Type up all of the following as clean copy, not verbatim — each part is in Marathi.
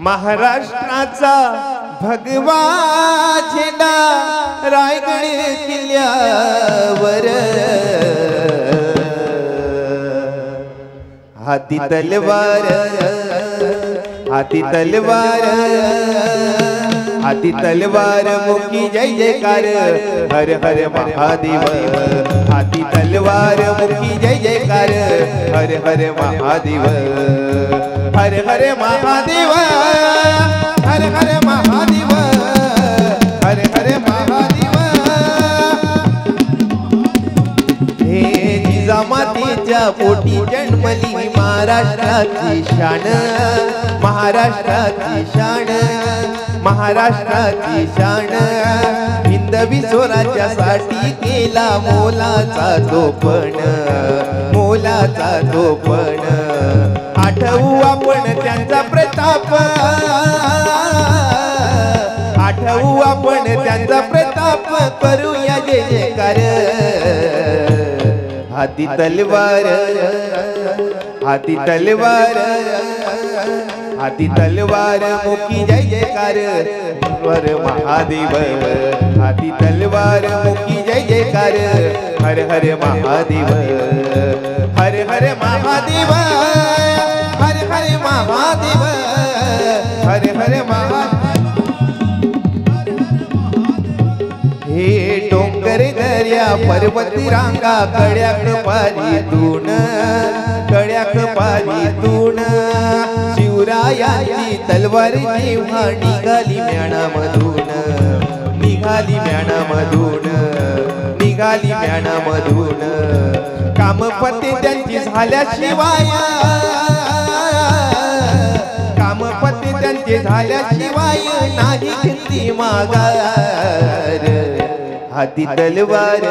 महाराष्ट्राचा भगवा झेंडा रायगड किल्ल्यावर हाती तलवार हाती तलवार हाती तलवार मुखी जय जयकार हर हर महादेव हाती तलवार मुखी जय जयकार हर हर महादेव हर हर महादेव हर हर महादेव हर हर महादेव हे जिजामातेच्या पोटी जन्मली महाराष्ट्राची शान महाराष्ट्राची शान महाराष्ट्राची शान हिंदवी स्वराज्यासाठी केला मोलाचा तोपण मोलाचा तोपण आठवू आपण त्यांचा प्रताप आठवू आपण त्यांचा प्रताप करूया जय जयकार हाती तलवार हाती तलवार हाती तलवार मुखी जय जयकार हर महादेव हाती तलवार मुखी जय जयकार हर हर महादेव हर हर महादेव हर हर महादेव हर हर महादेव हे डोंगर दर्या पर्वती रांगा कड्याक पारीतून कड्याक पारीतून शिवरायांची तलवार जेव्हा निघाली म्याणामधून निघाली म्याणामधून निघाली म्याणामधून कामपत्ते त्यांची झाल्याशिवाय कामपत्ते त्यांचे झाल्याशिवाय नाही घेतली माघार हाती तलवार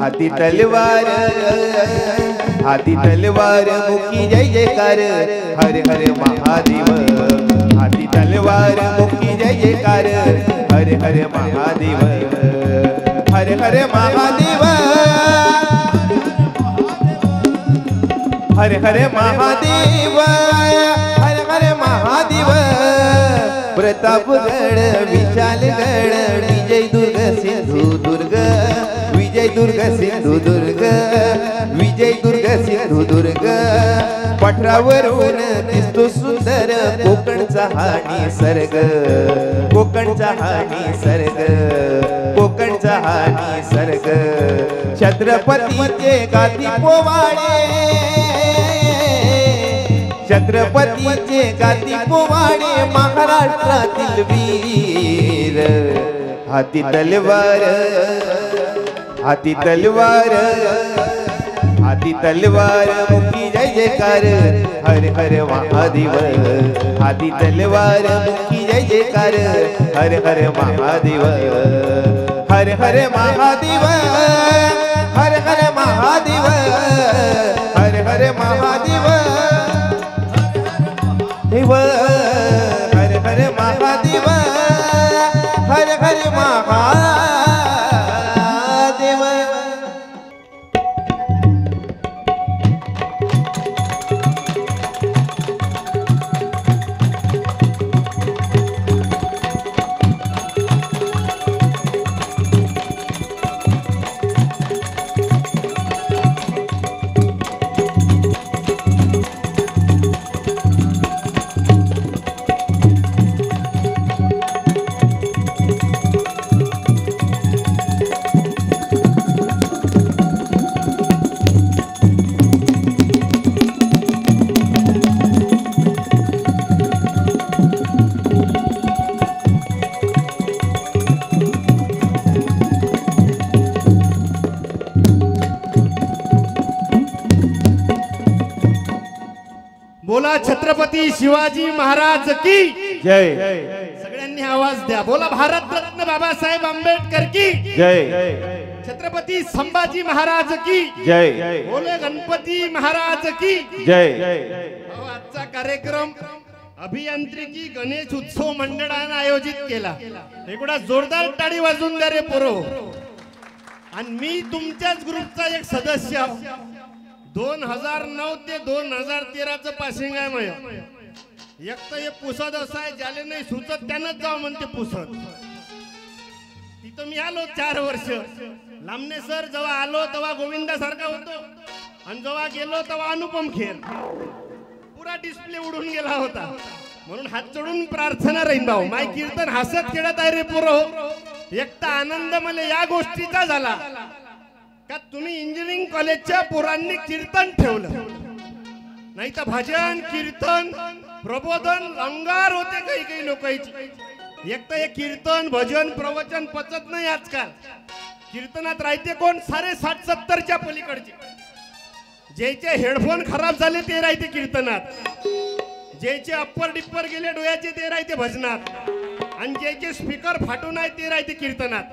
हाती तलवार हाती तलवार मुखी जय जयकार हर हर महादेव हाती तलवार मुखी जय जयकार हर हर महादेव हर हर महादेव हर हर महादेव हर हर महादेव प्रतापगड विशालगड विजय दुर्ग सिंधुदुर्ग विजय दुर्ग सिंधुदुर्ग विजय दुर्ग सिंधुदुर्ग पठारावरून दिसतो सुंदर कोकणचा हा निसर्ग कोकणचा हा निसर्ग कोकणचा हा निसर्ग छत्रपतीचे गाती पोवाडे छत्रपतीचे गाती पोवाडे महाराष्ट्रातील वीर हाती तलवार हाती तलवार हाती तलवार मुखी जय जयकार हर हर महादेव हाती तलवार मुखी जय जयकार हर हर महादेव हर हर महादेव हर हर महादेव हर हर महादेव देव हर हर महादेव हर हर महादेव बोला छत्रपती शिवाजी महाराज की जय सगळ्यांनी आवाज द्या बोला भारत रत्न बाबासाहेब आंबेडकर की जय छत्रपती संभाजी महाराज की जय बोले गणपती महाराज की जय आजचा कार्यक्रम अभियांत्रिकी गणेश उत्सव मंडळाने आयोजित केला एकदा जोरदार टाळी वाजून द्या रे पोरो आणि मी तुमच्याच ग्रुपचा एक सदस्य 2009 ते 2013 चं पासिंग आहे माझं एक तर हे पुसत असं आहे, ज्याला नाही सुचत त्यानंच जावं म्हणते पुसत. तिथं मी आलो 4 वर्ष. लांबणे सर जेव्हा आलो तेव्हा गोविंदासारखा होतो आणि जेव्हा गेलो तेव्हा अनुपम खेर. पुरा डिस्प्ले उडून गेला होता. म्हणून हात जोडून प्रार्थना राहीन भाऊ, माय कीर्तन हसत खेळत आहे रे पोरो. एक तर आनंद मला या गोष्टीचा झाला का तुम्ही इंजिनिअरिंग कॉलेजच्या पोरांनी कीर्तन ठेवलं. नाही तर भजन कीर्तन प्रबोधन अंगार होते काही काही लोकांची. एक तर हे कीर्तन भजन प्रवचन पचत नाही आजकाल. कीर्तनात राहते कोण, सारे 60-70च्या पलीकडचे. ज्याचे हेडफोन खराब झाले ते राहते कीर्तनात, ज्याचे अप्पर डिप्पर गेले डोळ्याचे ते राहते भजनात, आणि ज्याचे स्पीकर फाटून आहे ते राहते कीर्तनात.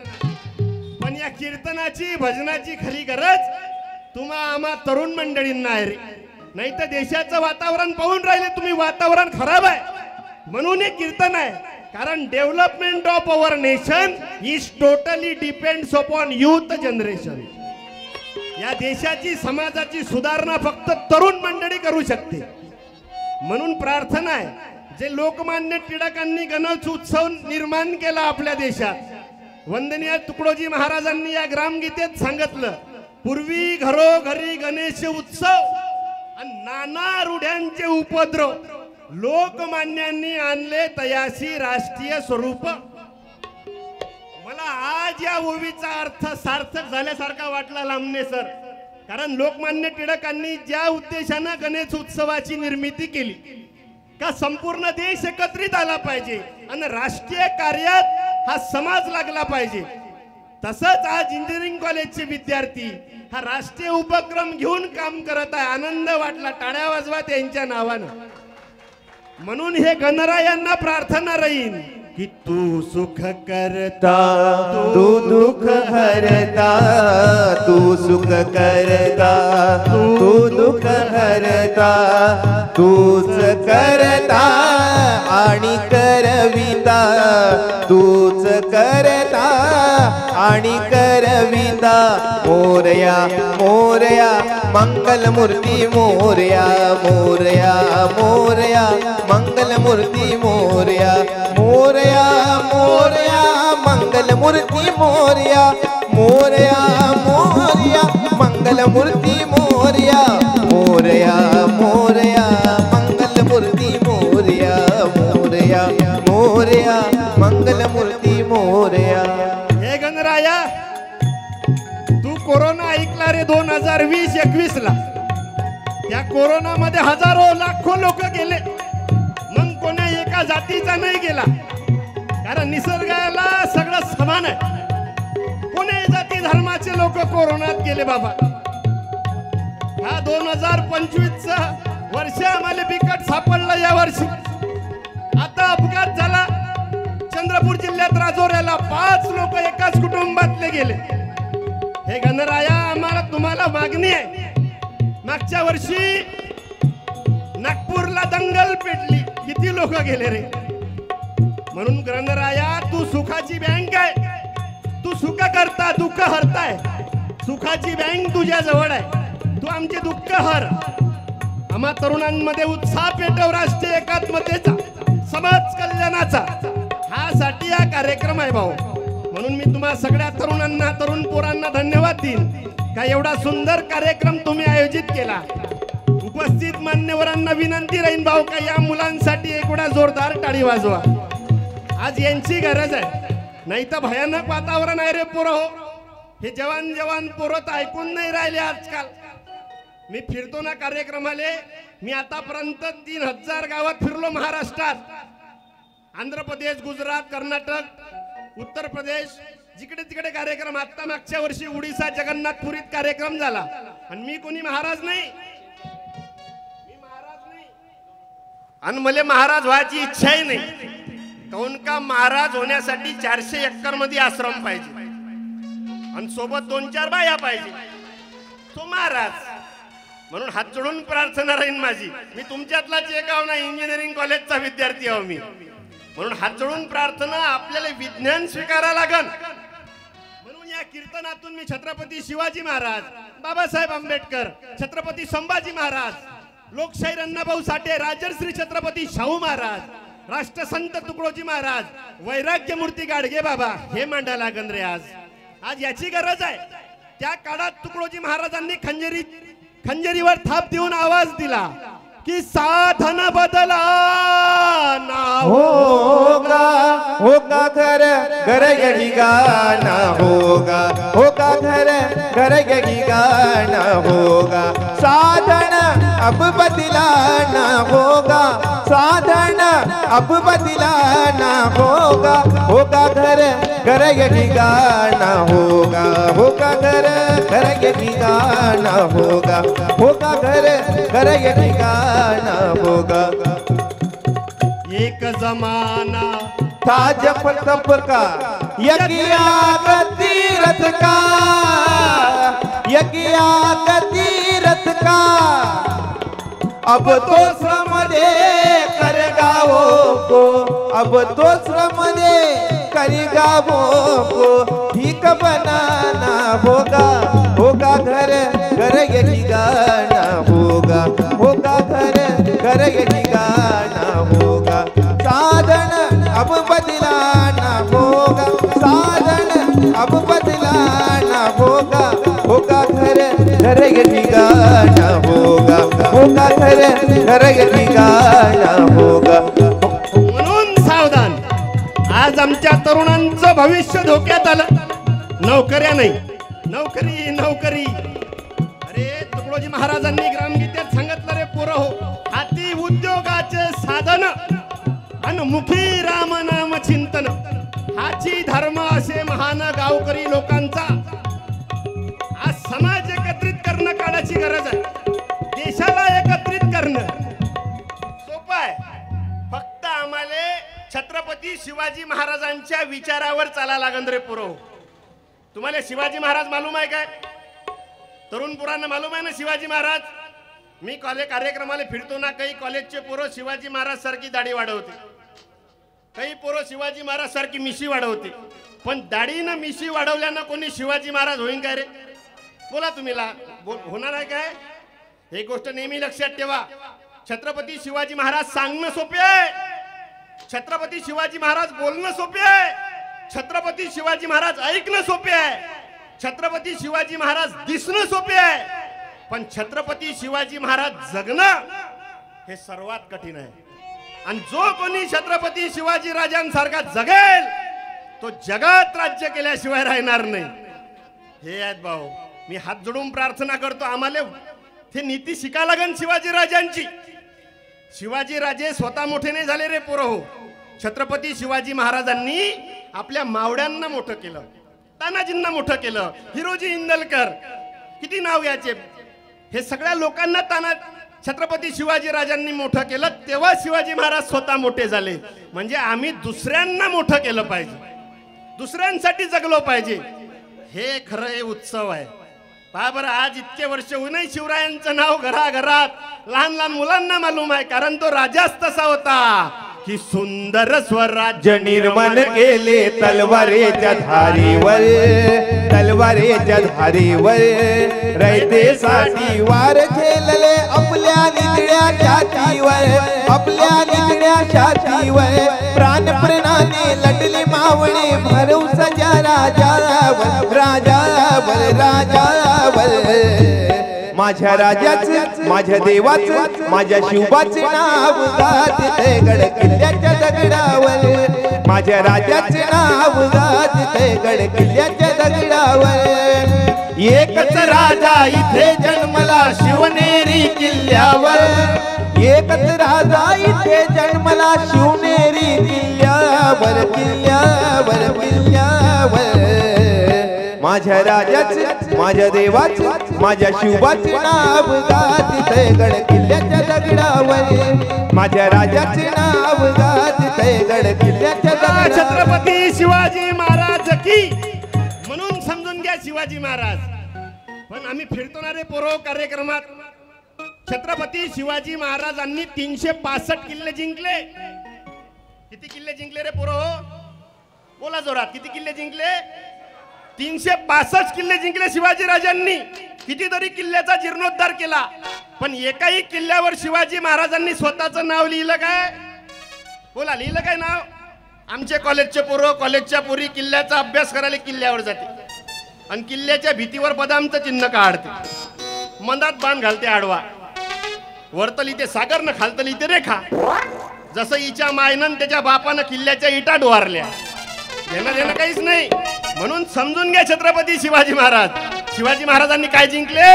पण या कीर्तनाची भजनाची खरी गरज तुम्हा आम्हा तरुण मंडळींना आहे रे. नाही तर देशाचं वातावरण पाहून राहिले तुम्ही, वातावरण खराब आहे म्हणून हे कीर्तन आहे. कारण development of our nation is totally depends upon youth generation. या देशाची समाजाची सुधारणा फक्त तरुण मंडळी करू शकते. म्हणून प्रार्थना आहे, जे लोकमान्य टिळकांनी गणेश उत्सव निर्माण केला आपल्या देशात, वंदनीय तुकडोजी महाराजांनी या ग्रामगीतेत सांगितलं, पूर्वी घरोघरी गणेश उत्सव आणि नाना रूढ्यांचे उपद्रव लोकमान्यांनी आणले तयाशी राष्ट्रीय स्वरूप. मला आज या ओवीचा अर्थ सार्थक झाल्यासारखा वाटला लांबणे सर. कारण लोकमान्य टिळकांनी ज्या उद्देशाने गणेश उत्सवाची निर्मिती केली का संपूर्ण देश एकत्रित आला पाहिजे आणि राष्ट्रीय कार्यात हा समाज लागला पाहिजे, तसंच आज इंजिनिअरिंग कॉलेजचे विद्यार्थी हा राष्ट्रीय उपक्रम घेऊन काम करत आहे. आनंद वाटला, टाळ्या वाजवा त्यांच्या नावानं. म्हणून हे गणरायांना प्रार्थना राहीन की तू सुख करता तू दुःख हरता, तू सुख करता, तू दुःख हरता, तूच करता आणि करविता, तूच करता आणि करविता. मोरया मोरया मंगलमूर्ती मोरया, मोरया मोरया मंगलमूर्ती मोरया, मोरया मोरया मंगलमूर्ती मोरया, मोरया मोरया मंगलमूर्ती मोरया, मोरया मोरया मंगलमूर्ती मोरया, मोरया मोरया मंगलमूर्ती मोरया. हे गणराया, तू कोरोना ऐकला रे 2020-21 ला. त्या कोरोना मध्ये हजारो लाखो लोक गेले, मग कोण्या एका जातीचा नाही गेला. कारण निसर्गाला सगळं समान आहे. कोण्या जाती धर्माचे लोक कोरोनात गेले बाबा. हा 2025चा वर्ष आम्हाला बिकट सापडलं. या वर्षी आता अपघात झाला चंद्रपूर जिल्ह्यात राजोऱ्याला, 5 लोक एकाच कुटुंबातले गेले. हे गणराया, आम्हाला तुम्हाला मागणी आहे. मागच्या वर्षी नागपूरला दंगल पेटली, किती लोक गेले रे. म्हणून गणराया, तू सुखाची बँक आहे. तू सुख करता दुःख हरताय. सुखाची बँक तुझ्या जवळ आहे. तू आमचे दुःख हर. आम्हा तरुणांमध्ये उत्साह पेटव राष्ट्रीय एकात्मतेचा, समाज कल्याणाचा. हा साठी हा कार्यक्रम आहे भाऊ. म्हणून मी तुम्हा सगळ्या तरुणांना, तरुण पोरांना धन्यवाद देईन का एवढा सुंदर कार्यक्रम तुम्ही आयोजित केला. उपस्थित मान्यवरांना विनंती राहीन भाऊ का या मुलांसाठी एक वेळा जोरदार टाळी वाजवा. आज यांची गरज आहे. नाही तर भयानक वातावरण आहे रे पोरं. हे जवान जवान पोरं ऐकून नाही राहिले आजकाल. मी फिरतो ना कार्यक्रमाले. मी आतापर्यंत 3000 गावात फिरलो महाराष्ट्रात. आंध्र प्रदेश, गुजरात, कर्नाटक, उत्तर प्रदेश, जिकडे तिकडे कार्यक्रम. आता मागच्या वर्षी उडीसा जगन्नाथपुरीत कार्यक्रम झाला. आणि मी कोणी महाराज नाही, मी महाराज नाही, आणि मला महाराज व्हायची इच्छाही नाही. काऊन का महाराज होण्यासाठी 400 एकर मध्ये आश्रम पाहिजे आणि सोबत 2-4 बाया पाहिजे. तो महाराज. म्हणून हात जोडून प्रार्थना राहीन माझी. मी तुमच्यातलाच एक आहो ना, इंजिनिअरिंग कॉलेजचा विद्यार्थी आहो मी. म्हणून हात जोडून प्रार्थना, आपल्याला विज्ञान स्वीकारा लागल. म्हणून या कीर्तनातून मी छत्रपती शिवाजी महाराज, बाबासाहेब आंबेडकर, छत्रपती संभाजी महाराज, लोकशाहीर अण्णाभाऊ साठे, राजर्षी छत्रपती शाहू महाराज, राष्ट्रसंत तुकडोजी महाराज, वैराग्य मूर्ती गाडगे बाबा हे मांडायला लागन रे आज याची गरज आहे. त्या काळात तुकडोजी महाराजांनी खंजरीवर थाप देऊन आवाज दिला की साधन बदला ना होगा होगा घर घर यही गाना होगा होगा घर यही गाना होगा साधन अब बदलाना होगा साधन अब बदलाना होगा होगा घर यही गाना होगा होगा घर यही गाना होगा होगा घर यही गाना होगा. एक जमाना था जप तप का यज्ञ तीरथ का यज्ञ तीरथ का अब तो श्रम दे कर गावों को अब तो श्रम दे कर गावों को भीख बनाना होगा होगा घर यही गाना होगा होगा घर यही गाना होगा साधन अब बदलाना होगा साधन अब बदलाना होगा होगा घर यही गाना होगा होगा घर यही गाना होगा. म्हणून सावधान. आज आमच्या तरुणांचं भविष्य धोक्यात आलं. नोकऱ्या नाही, नोकरी नोकरी. अरे तुकडोजी महाराजांनी ग्रामगीतेत सांगितलं रे पोरं हो, हाती उद्योगाचे साधन आणि मुखी राम नाम चिंतन हाची धर्म असे महान गावकरी लोकांचा. आज समाज एकत्रित करणं काळाची गरज आहे. देशाला एकत्रित करणं सोपं आहे. फक्त आम्हाला छत्रपती शिवाजी महाराजांच्या विचारावर चाला लागन रे पोरं. तुम्हाला शिवाजी महाराज मालूम आहे काय? तरुण पोरांना मालूम आहे ना शिवाजी महाराज? मी कार्यक्रमाला फिरतो ना, काही कॉलेजचे पोरं शिवाजी महाराज सारखी दाढी वाढवते, काही पोरं शिवाजी महाराज सारखी मिशी वाढवते. पण दाढीनं मिशी वाढवल्यानं कोणी शिवाजी महाराज होईन काय रे? बोला तुम्ही होणार आहे काय? हे गोष्ट नेहमी लक्षात ठेवा. छत्रपती शिवाजी महाराज सांगणं सोपे आहे, छत्रपती शिवाजी महाराज बोलणं सोपे आहे, छत्रपती शिवाजी महाराज ऐकणं सोपे आहे, छत्रपती शिवाजी महाराज दिसणं सोपे आहे, पण छत्रपती शिवाजी महाराज जगणं हे सर्वात कठीण आहे. आणि जो कोणी छत्रपती शिवाजी राजांसारखा जगेल तो जगात राज्य केल्याशिवाय राहणार नाही. हे आहेत भाऊ, मी हात जोडून प्रार्थना करतो, आम्हाला हे नीती शिका लागन शिवाजी राजांची. शिवाजी राजे स्वतः मोठे नाही झाले रे पोरं हो. छत्रपती शिवाजी महाराजांनी आपल्या मावड्यांना मोठं केलं, तानाजींना मोठं केलं, हिरोजी इंदलकर किती नाव याचे, हे सगळ्या लोकांना छत्रपती शिवाजी राजांनी मोठं केलं. तेव्हा शिवाजी महाराज स्वतः मोठे झाले. म्हणजे आम्ही दुसऱ्यांना मोठं केलं पाहिजे, दुसऱ्यांसाठी जगलो पाहिजे. हे खरं हे उत्सव आहे. पहा बरं, आज इतके वर्ष होऊनही शिवरायांचं नाव घराघरात लहान लहान मुलांना मालूम आहे, कारण तो राजाच तसा होता की सुंदर स्वराज्य निर्माण केले तलवारीच्या धारीवर तलवारीच्या धारीवर रयतेसाठी वार झेलले आपल्या निळ्या छातीवर आपल्या निळ्या छातीवर प्राण प्राणाने लढली मावळे भरवसाच्या राजावर राजावर राजावर. माझ्या राजाचं माझ्या देवाचं माझ्या शिवबाचे नाव गाजते गड किल्ल्याच्या दगडावर माझ्या राजाचे नाव गाजते गड किल्ल्याच्या दगडावर. एकच राजा इथे जन्मला शिवनेरी किल्ल्यावर एकच राजा इथे जन्मला शिवनेरी किल्ल्यावर किल्ल्यावर किल्ल्यावर. माझ्या राजाचं माझ्या देवाचं माझ्या शिवबाचे नाव गाजते गड किल्ल्याच्या दगडावर माझ्या राजाचे नाव गाजते गड किल्ल्याच्या दगडावर. छत्रपती शिवाजी महाराज की. म्हणून समजून घ्या शिवाजी महाराज. पण आम्ही फिरतो ना रे पोरो कार्यक्रमात. छत्रपती शिवाजी महाराजांनी 365 किल्ले जिंकले. किती किल्ले जिंकले रे पोरो? बोला जोरात, किती किल्ले जिंकले? 365 किल्ले जिंकले शिवाजी राजांनी. कितीतरी किल्ल्याचा जीर्णोद्धार केला, पण एकाही किल्ल्यावर शिवाजी महाराजांनी स्वतःचं नाव लिहिलं काय? बोला, लिहिलं काय नाव? आमचे कॉलेजचे पोरं, कॉलेजच्या पोरी किल्ल्याचा अभ्यास करायला किल्ल्यावर जाते आणि किल्ल्याच्या भीतीवर बदामचं चिन्ह काढते, मनात बाण घालते आडवा, वरतली ते सागर न खालतली ते रेखा. जसं हिच्या मायनं त्याच्या बापानं किल्ल्याच्या इटा डोवारल्या, देणं काहीच नाही. म्हणून समजून घ्या छत्रपती शिवाजी महाराज. शिवाजी महाराजांनी काय जिंकले?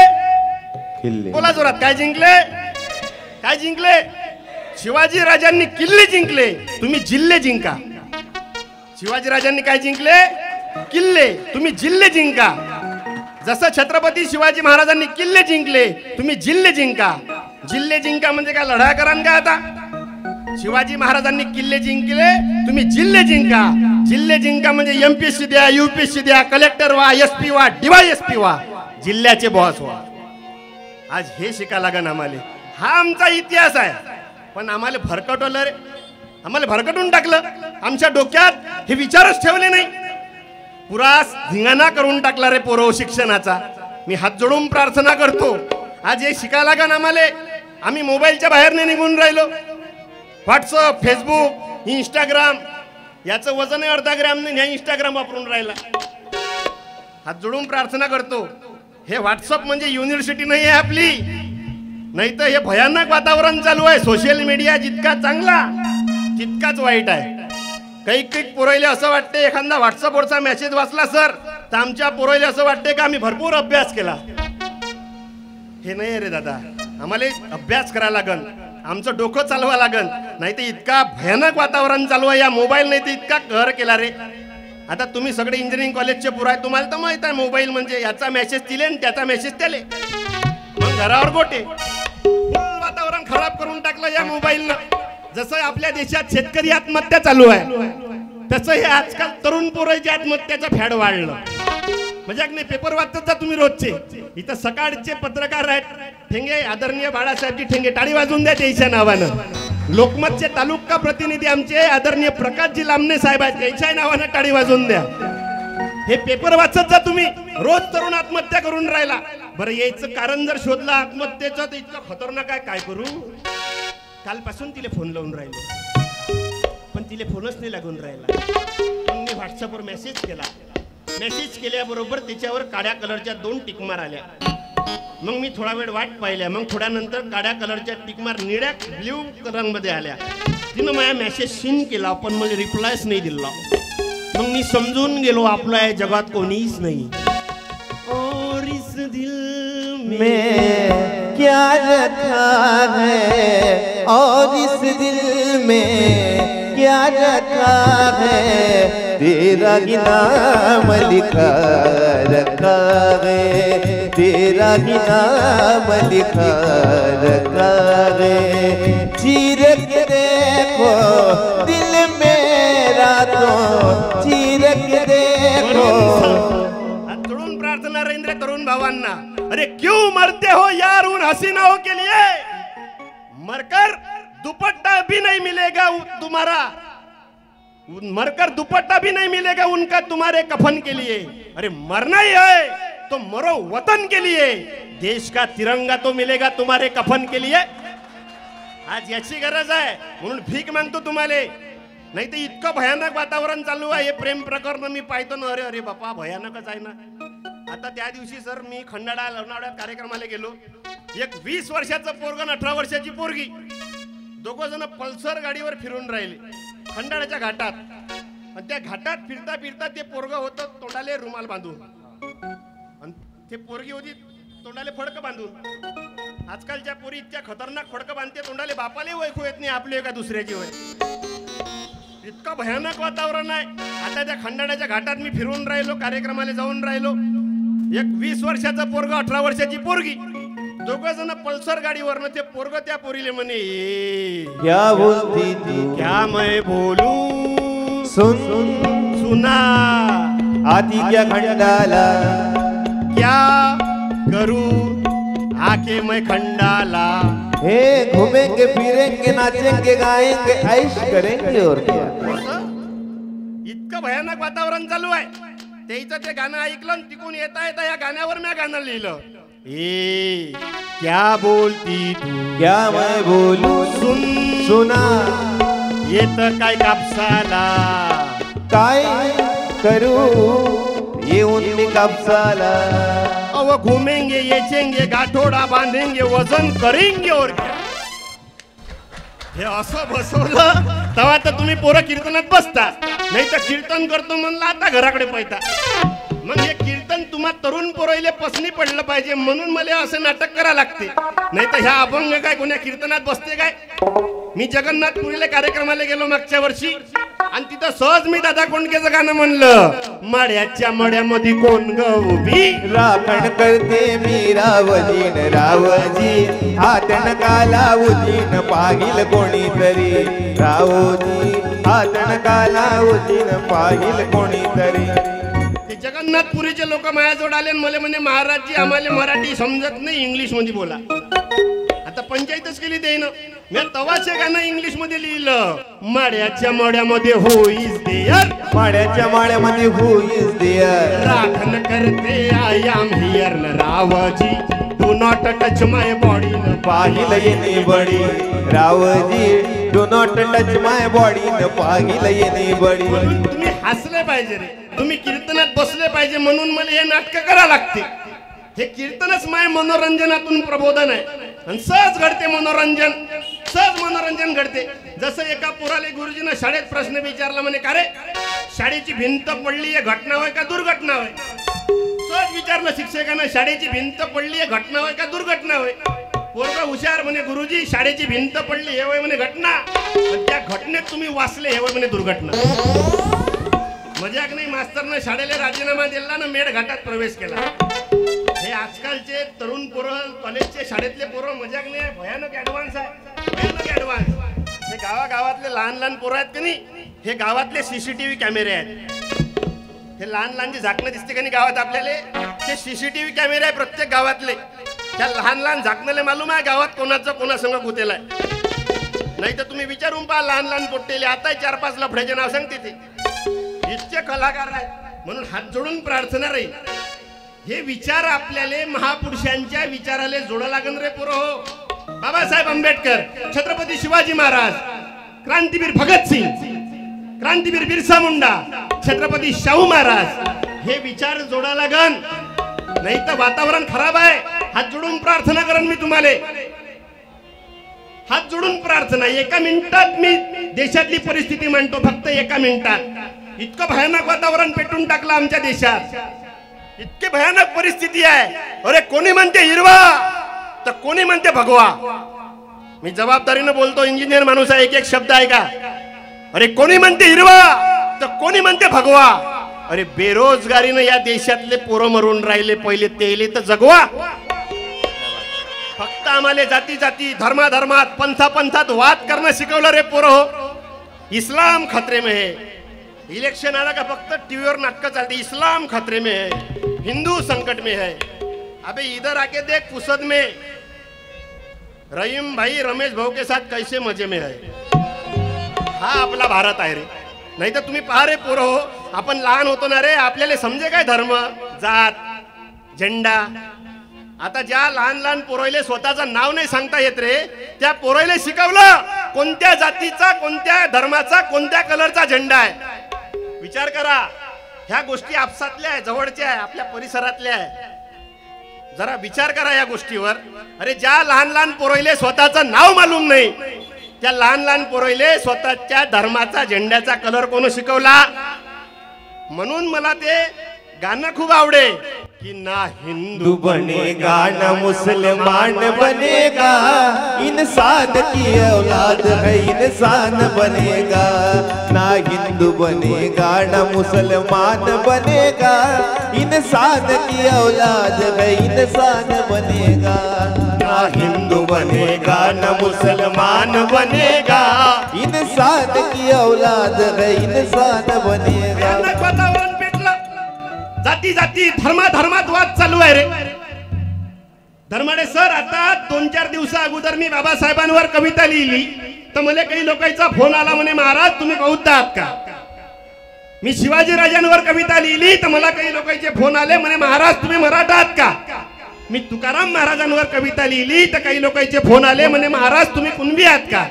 किल्ले. बोला जोरात, काय जिंकले? काय जिंकले? शिवाजी राजांनी किल्ले जिंकले, तुम्ही जिल्हे जिंका. शिवाजी राजांनी काय जिंकले? किल्ले, तुम्ही जिल्हे जिंका. जसं छत्रपती शिवाजी महाराजांनी किल्ले जिंकले, तुम्ही जिल्हे जिंका. जिल्हे जिंका म्हणजे काय, लढा करान का आता? शिवाजी महाराजांनी किल्ले जिंकले, तुम्ही जिल्हे जिंका. जिल्हे जिंका म्हणजे एमपीएससी द्या, यूपीएससी द्या, कलेक्टर व्हा, एसपी व्हा, डीवायएसपी व्हा, जिल्ह्याचे बॉस व्हा. आज हे शिका लागन आम्हाला. हा आमचा इतिहास आहे. पण आम्हाला भरकटवलं रे, आम्हाला भरकटून टाकलं. आमच्या डोक्यात हे विचारच ठेवले नाही. पुरा धिंगाणा करून टाकला रे पोरो शिक्षणाचा. मी हात जोडून प्रार्थना करतो, आज हे शिकायला लागन आम्हाला. आम्ही मोबाईलच्या बाहेर नाही निघून राहिलो. व्हॉट्सअप, फेसबुक, इंस्टाग्राम याचं वजन आहे 1/2 ग्रॅम नाही. ह्या इंस्टाग्राम वापरून राहिला. हात जोडून प्रार्थना करतो, हे व्हॉट्सअप म्हणजे युनिव्हर्सिटी नाही आहे आपली. नाही तर हे भयानक वातावरण चालू आहे. सोशल मीडिया जितका चांगला तितकाच वाईट आहे. काही पोरायले असं वाटते, एखादा व्हॉट्सअपवरचा मेसेज वाचला सर तर आमच्या पोरायले असं वाटते का आम्ही भरपूर अभ्यास केला. हे नाही रे दादा, आम्हाला अभ्यास करायला लागन, आमचं डोकं चालवा लागन. नाही तर इतका भयानक वातावरण चालू आहे. या मोबाईल नाही तर इतका कहर केला रे. आता तुम्ही सगळे इंजिनिअरिंग कॉलेजचे पोरं आहे, तुम्हाला तर माहित आहे मोबाईल म्हणजे याचा मेसेज दिले आणि त्याचा मेसेज त्याले, मग घरावर गोटे. वातावरण खराब करून टाकलं या मोबाईलनं. जसं आपल्या देशात शेतकरी आत्महत्या चालू आहे, तसं हे आजकाल तरुण पोरांच्या आत्महत्याचं फॅड वाढलं. म्हणजे नाही, पेपर वाचत जा तुम्ही रोजचे. इथं सकाळचे पत्रकार आहेत ठेंगे, आदरणीय बाळासाहेबजी ठेंगे, टाळी वाजवून द्या त्याच्या नावानं. लोकमतचे तालुका प्रतिनिधी आमचे आदरणीय प्रकाशजी लांबणे साहेब आहेत, त्याच्या नावानं टाळी वाजवून द्या. हे पेपर वाचत जा तुम्ही. रोज तरुण आत्महत्या करून राहिला. बरं, यायचं कारण जर शोधलं आत्महत्येचं तर इतकं खतरनाक आहे, काय करू? कालपासून तिला फोन लावून राहिलो, पण तिला फोनच नाही लागून राहिला. मग मी व्हॉट्सअपवर मेसेज केला. मेसेज केल्याबरोबर त्याच्यावर काळ्या कलरच्या 2 टिकमार आल्या. मग मी थोडा वेळ वाट पाहिल्या. मग थोड्यानंतर काळ्या कलरच्या टिकमार निळ्या ब्ल्यू रंगमध्ये आल्या. तिनं माझ्या मेसेज सीन केला, पण मला रिप्लायच नाही दिला. मग मी समजून गेलो आपलं या जगात कोणीच नाही. और इस दिल में क्या रखा है, और इस दिल में क्या रखा है, तेरा ही नाम लिखा रखा है, तेरा ही नाम लिखा रखा है. चीर के देखो दिल मेरा, तो चीर के देखो. तरुण प्रार्थना रवींद्र तरुण भावांना, अरे क्यों मरते हो यार उन हसीनाओं के लिए, मरकर दुपट्टा भी नहीं मिलेगा तुम्हारा, मरकर दुपट्टा भी नहीं मिलेगा उनका तुम्हारे कफन के लिए. अरे मरना ही है तो मरो वतन के लिए, देश का तिरंगा तो मिलेगा तुम्हारे कफन के लिए. आज याची गरज आहे, म्हणून भीक मागतो तुम्हाला. नाही तर इतकं भयानक वातावरण चालू आहे. हे प्रेम प्रकरण मी पाहतो ना, अरे अरे बापा भयानकच आहे ना. आता त्या दिवशी सर मी खंडाळा लोणावळ्यात कार्यक्रमाला गेलो. एक 20 वर्षाचं पोरगं 18 वर्षाची पोरगी, दोघं जण पल्सर गाडीवर फिरून राहिले खंडाळ्याच्या घाटात. आणि त्या घाटात फिरता फिरता ते पोरगं होतं तोंडाले रुमाल बांधून, आणि ते पोरगी होती तोंडाले फडकं बांधून. आजकालच्या पोरी इतक्या खतरनाक फडकं बांधते तोंडाले, बापाले ओळखू येत नाही आपली एका दुसऱ्याची वय. इतकं भयानक वातावरण आहे. आता त्या खंडाळ्याच्या घाटात मी फिरून राहिलो, कार्यक्रमाला जाऊन राहिलो. एक 20 वर्षाचं पोरग, 18 वर्षाची पोरगी, दोघं जण पल्सर गाडीवरनं. ते पोरग त्या पोरीले म्हणे, क्या बोलती थी, क्या मैं बोलू, सुन सुना, आती क्या खंडाला, क्या करूं आके मैं खंडाला. हे घूमेंगे फिरेंगे नाचेंगे गाएंगे ऐश करेंगे और क्या. इतकं भयानक वातावरण चालू आहे. त्याचं ते गाणं ऐकलं, तिकून येता येता या गाण्यावर मी गाणं लिहिलं. क्या बोलती तू क्या मैं बोलूं सुन सुना येत काय कापसाला काय करूं येऊन मी कापसाला अव घूमेंगे येचेंगे गाठोडा बांधेंगे वजन करेंगे और क्या हे असं बसवलं तेव्हा तर तुम्ही पोरं कीर्तनात बसता नाही तर कीर्तन करतो म्हणलं आता घराकडे पळता मग हे कीर्तन तुम्हा तरुण पोराईले पसनी पडलं पाहिजे म्हणून मला असं नाटक करा लागते नाही तर ह्या अभंग काय कोण्या कीर्तनात बसते काय मी जगन्नाथपुरीला कार्यक्रमाला गेलो मागच्या वर्षी आणि तिथं सहज मी दादा कोंडकेचं गाणं म्हणलं माड्याच्या मड्यामध्ये कोण ग उभी राखण करते मी रावजीन रावजी हातन काला उजीन पाहिल कोणीतरी रावजी हातन काला उजीन पाहिल कोणीतरी जगन्नाथपुरीचे लोक माझ्याजवळ आले मला म्हणे महाराजजी आम्हाला मराठी समजत नाही इंग्लिश मध्ये बोला आता पंचायतच केली ते ना मी तवाचे गाणं इंग्लिश मध्ये लिहिलं माड्याच्या मड्यामध्ये हो इज देअर माड्याच्या माळ्यामध्ये हू इज देअर राखण करते I am here Raoji do not touch my body पाहिल येणे बडी Raoji do not touch my body पाहिल येणे बडी तुम्ही हसले पाहिजे रे तुम्ही कीर्तनात बसले पाहिजे म्हणून मला हे नाटक करा लागते हे कीर्तनच माय मनोरंजनातून प्रबोधन आहे आणि सहज घडते मनोरंजन सहज मनोरंजन घडते जसं एका पोराले गुरुजीनं शाळेत प्रश्न विचारला म्हणे का रे शाळेची भिंत पडली आहे घटना होय का दुर्घटना होय सहज विचारलं शिक्षकांना शाळेची भिंत पडली आहे घटना होय का दुर्घटना होय पोरगा हुशार म्हणे गुरुजी शाळेची भिंत पडली हे होय म्हणे घटना आणि त्या घटनेत तुम्ही वाचले हे होय म्हणे दुर्घटना मजाक नाही मास्तरनं शाळेला राजीनामा दिला ना मेड घाटात प्रवेश केला हे आजकालचे तरुण पोरं कॉलेजचे शाळेतले पोरं मजाक नाही भयानक ऍडव्हान्स आहे भयानक ऍडव्हान्स हे गावागावातले लहान लहान पोरं आहेत का नाही हे गावातले सीसीटीव्ही कॅमेरे आहेत हे लहान लहान जे झाकणं दिसते का नाही गावात आपल्याला ते सीसीटीव्ही कॅमेरे आहे प्रत्येक गावातले त्या लहान लहान झाकणाले मालूम आहे गावात कोणाचं कोणासंग गुतेला आहे नाही तर तुम्ही विचारून पहा लहान लहान पोट्टेले आता 4-5 लफड्याचे नाव सांगते ते इतके कलाकार आहेत म्हणून हात जोडून प्रार्थना राहील हे विचार आपल्याला महापुरुषांच्या विचाराला जोडा लागन रे पोरं हो बाबासाहेब आंबेडकर छत्रपती शिवाजी महाराज क्रांतीवीर भगतसिंग क्रांतीवीर बिरसा मुंडा छत्रपती शाहू महाराज हे विचार जोडा लागन नाही तर वातावरण खराब आहे हात जोडून प्रार्थना करन मी तुम्हाला हात जोडून प्रार्थना एका मिनिटात मी देशातली परिस्थिती म्हणतो फक्त एका मिनिटात इतकं भयानक वातावरण पेटून टाकलं आमच्या देशात इतकी भयानक परिस्थिती आहे अरे कोणी म्हणते हिरवा तर कोणी म्हणते भगवा मी जबाबदारीने बोलतो इंजिनियर माणूस आहे एक एक शब्द आहे का अरे कोणी म्हणते हिरवा तर कोणी म्हणते भगवा अरे बेरोजगारीने या देशातले पोरं मरून राहिले पहिले तेले तर जगवा फक्त आम्हाला जाती जाती धर्माधर्मात पंथा पंथात वाद करणं शिकवलं रे पोरं इस्लाम खतरे में है इलेक्शन आला का फक्त टीवीवर नाटक चलते इस्लाम खतरे में है हिंदू संकट में है अबे इधर आके देख पुसद में रहीम भाई रमेश भाऊ के साथ कैसे मजे में है हा आपला भारत आहे रे नाही तर तुम्ही पहा रे पोरो आपण लहान होतो ना रे आपल्याला समजे काय धर्म जात झेंडा आता ज्या लहान लहान पोरायले स्वतःचं नाव नाही सांगता येत रे त्या पोरायले शिकवलं कोणत्या जातीचा कोणत्या धर्माचा कोणत्या कलरचा झेंडा आहे विचार करा ह्या गोष्टी आपसातल्या आहे जवळच्या आहे आपल्या परिसरातल्या आहे जरा विचार करा या गोष्टीवर अरे ज्या लहान लहान पोरायले स्वतःचं नाव मालूम नाही त्या लहान लहान पोरायले स्वतःच्या धर्माचा झेंड्याचा कलर कोण शिकवला म्हणून मला ते गाणं खूप आवडे कि ना हिंदू बनेगा ना मुसलमान बनेगा इंसान की औलाद है इंसान बनेगा ना हिंदू बनेगा ना मुसलमान बनेगा इंसान की औलाद है इंसान बनेगा ना हिंदू बनेगा ना मुसलमान बनेगा इंसान की औलाद है इंसान बनेगा वातावरण पेटलं जाती जाती धर्मात वाद चालू आहे रे धर्माडे सर आता 2-4 दिवसा अगोदर मी बाबासाहेबांवर कविता लिहिली तर मला काही लोकांचा फोन आला म्हणे महाराज तुम्ही बौद्ध आहात का मी शिवाजी राजांवर कविता लिहिली तर मला काही लोकांचे फोन आले म्हणे महाराज तुम्ही मराठा आहात का मी तुकाराम महाराजांवर कविता लिहिली तर काही लोकांचे फोन आले म्हणे महाराज तुम्ही कुणबी आहात का.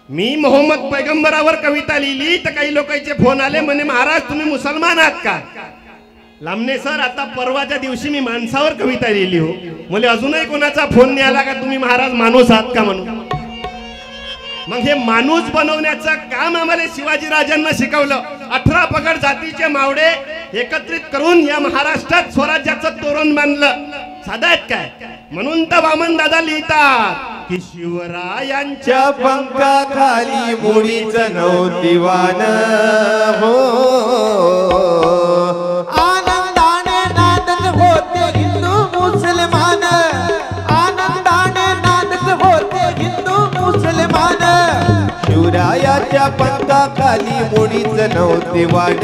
मी मोहम्मद पैगंबरावर कविता लिहिली तर काही लोकांचे फोन आले म्हणे महाराज तुम्ही मुसलमान आहात का. लामणे सर आता परवाच्या दिवशी मी माणसावर कविता लिहिली हो. मला अजूनही कोणाचा फोन नाही आला का तुम्ही महाराज माणूस आहात का म्हणून. मग हे माणूस बनवण्याचं काम आम्हाला शिवाजी राजांना शिकवलं. 18 पगड जातीचे मावडे एकत्रित करून या महाराष्ट्रात स्वराज्याचं तोरण बांधलं. साधा आहेत काय. म्हणून तर वामन दादा लिहितात की शिवरायांच्या पंखाखाली मुळीच नव्हती वान हो. आनंदाने नांदत होते हिंदू मुसलमान. आनंदाने नांदत होते हिंदू मुसलमान. शिवरायाच्या पंखाखाली मुळीच नव्हती वान